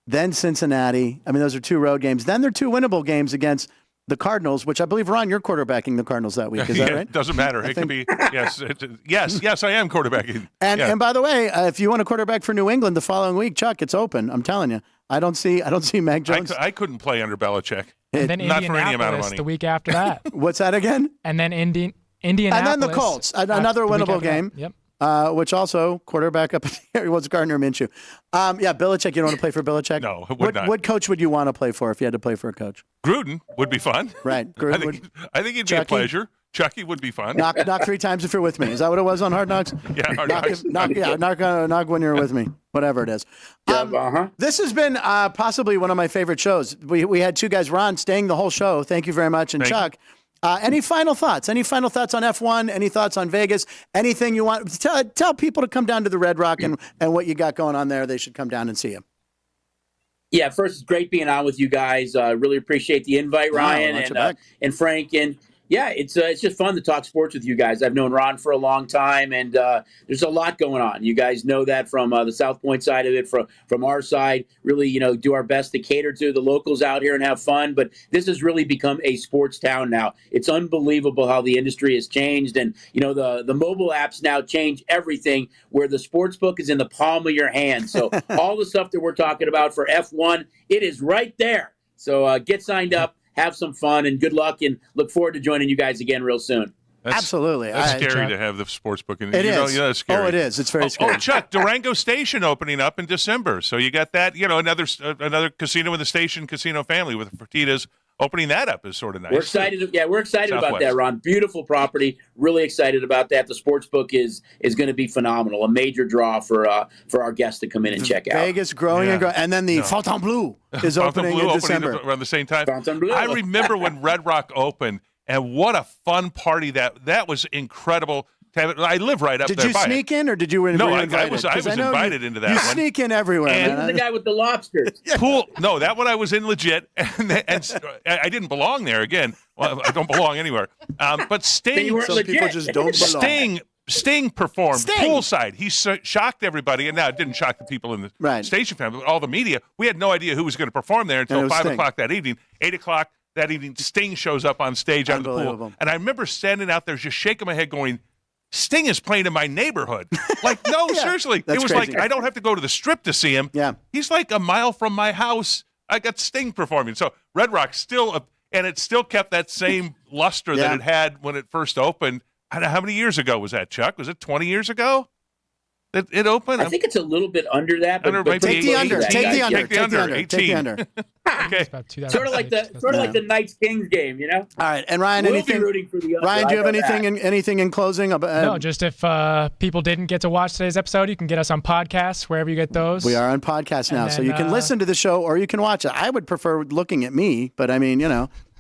then Cincinnati. I mean, those are 2 road games. Then they're 2 winnable games against the Cardinals, which I believe, Ron, you're quarterbacking the Cardinals that week. Is that right? It doesn't matter. It could be yes. Yes, I am quarterbacking. And by the way, if you want a quarterback for New England the following week, Chuck, it's open. I'm telling you. I don't see Mac Jones. I couldn't play under Belichick. And then not for any amount of money. The week after that. What's that again? And then Indianapolis. And then the Colts, another winnable game. Yep. Which also quarterback up here was Gardner Minshew. Belichick. You don't want to play for Belichick? No, I would not. What coach would you want to play for if you had to play for a coach? Gruden would be fun. Right. I think it'd be a pleasure. Chucky would be fun. Knock 3 times if you're with me. Is that what it was on Hard Knocks? Yeah, Hard Knocks. Knock when you're with me. Whatever it is. This has been possibly one of my favorite shows. We had 2 guys, Ron, staying the whole show. Thank you very much. And Chuck. Any final thoughts? Any final thoughts on F1? Any thoughts on Vegas? Anything you want? Tell people to come down to the Red Rock and what you got going on there. They should come down and see you. Yeah, first, it's great being on with you guys. Really appreciate the invite, Ryan and Frank. And Yeah, it's just fun to talk sports with you guys. I've known Ron for a long time, and there's a lot going on. You guys know that from the South Point side of it, from our side. Really, do our best to cater to the locals out here and have fun. But this has really become a sports town now. It's unbelievable how the industry has changed, and the mobile apps now change everything. Where the sports book is in the palm of your hand. So all the stuff that we're talking about for F1, it is right there. So get signed up. Have some fun, and good luck, and look forward to joining you guys again real soon. Absolutely. That's scary to have the sports book. It is. It's scary. Oh, it is. It's very scary. Oh, Chuck, Durango Station opening up in December. So you got that, another casino in the Station casino family with Fertitas. Opening that up is sort of nice. We're excited. Yeah, we're excited about that, Ron. Beautiful property. Really excited about that. The sports book is going to be phenomenal. A major draw for our guests to come in and check out. Vegas growing and growing, and then the Fontainebleau is opening in December around the same time. Fontainebleau. I remember when Red Rock opened, and what a fun party that was incredible. I live right up there. Did you sneak in, or did you? No, I was invited into that one. You sneak in everywhere. And man. The guy with the lobsters. Pool. No, that one I was in legit, and I didn't belong there again. Well, I don't belong anywhere. But Sting. Some people just don't belong. Sting performed poolside. He shocked everybody, and now it didn't shock the people in the station family, but all the media. We had no idea who was going to perform there until 5 o'clock that evening. 8 o'clock that evening, Sting shows up on stage out of the pool, and I remember standing out there just shaking my head, going, Sting is playing in my neighborhood. Like, no, seriously. It was crazy. Like, I don't have to go to the Strip to see him. Yeah. He's like a mile from my house. I got Sting performing. So Red Rock still, and it still kept that same luster that it had when it first opened. I don't know, how many years ago was that, Chuck? Was it 20 years ago that it opened? I think it's a little bit under that. But take the under. Take the under. 18. Take the under. Okay. Sort of like the Knights Kings game, All right, and Ryan, we'll be rooting for the under. Ryan, do you have anything in closing? No, just if people didn't get to watch today's episode, you can get us on podcasts wherever you get those. We are on podcasts now, so you can listen to the show or you can watch it. I would prefer looking at me, but I mean,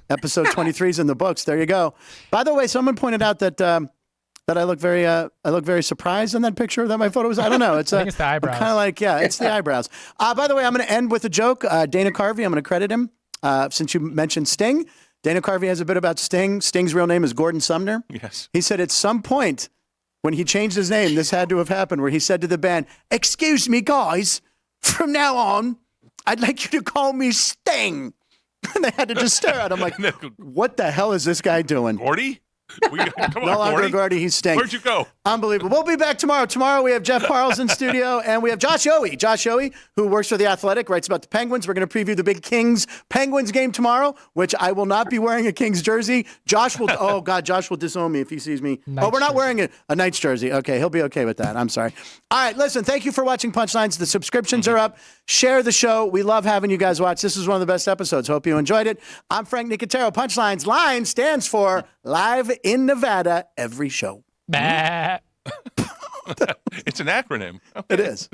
episode 23 is in the books. There you go. By the way, someone pointed out that I look very surprised in that picture that my photo was. I don't know. It's I think it's the eyebrows. Kind of like it's the eyebrows. By the way, I'm going to end with a joke. Dana Carvey, I'm going to credit him since you mentioned Sting. Dana Carvey has a bit about Sting. Sting's real name is Gordon Sumner. Yes. He said at some point when he changed his name, this had to have happened, where he said to the band, "Excuse me, guys, from now on, I'd like you to call me Sting." And they had to just stare at him like, what the hell is this guy doing? Gordy? Come on, no longer Gordy, he's Sting. Where'd you go? Unbelievable. We'll be back tomorrow. Tomorrow we have Jeff Parles in studio, and we have Josh Yohe. Josh Yohe, who works for The Athletic, writes about the Penguins. We're going to preview the big Kings-Penguins game tomorrow, which I will not be wearing a Kings jersey. Josh will, Josh will disown me if he sees me. We're not wearing a Knights jersey. Okay, he'll be okay with that. I'm sorry. All right, listen, thank you for watching Punchlines. The subscriptions are up. Share the show. We love having you guys watch. This is one of the best episodes. Hope you enjoyed it. I'm Frank Nicotero. Punchlines. Line stands for Live in Nevada every show. Bah. It's an acronym. Okay. It is.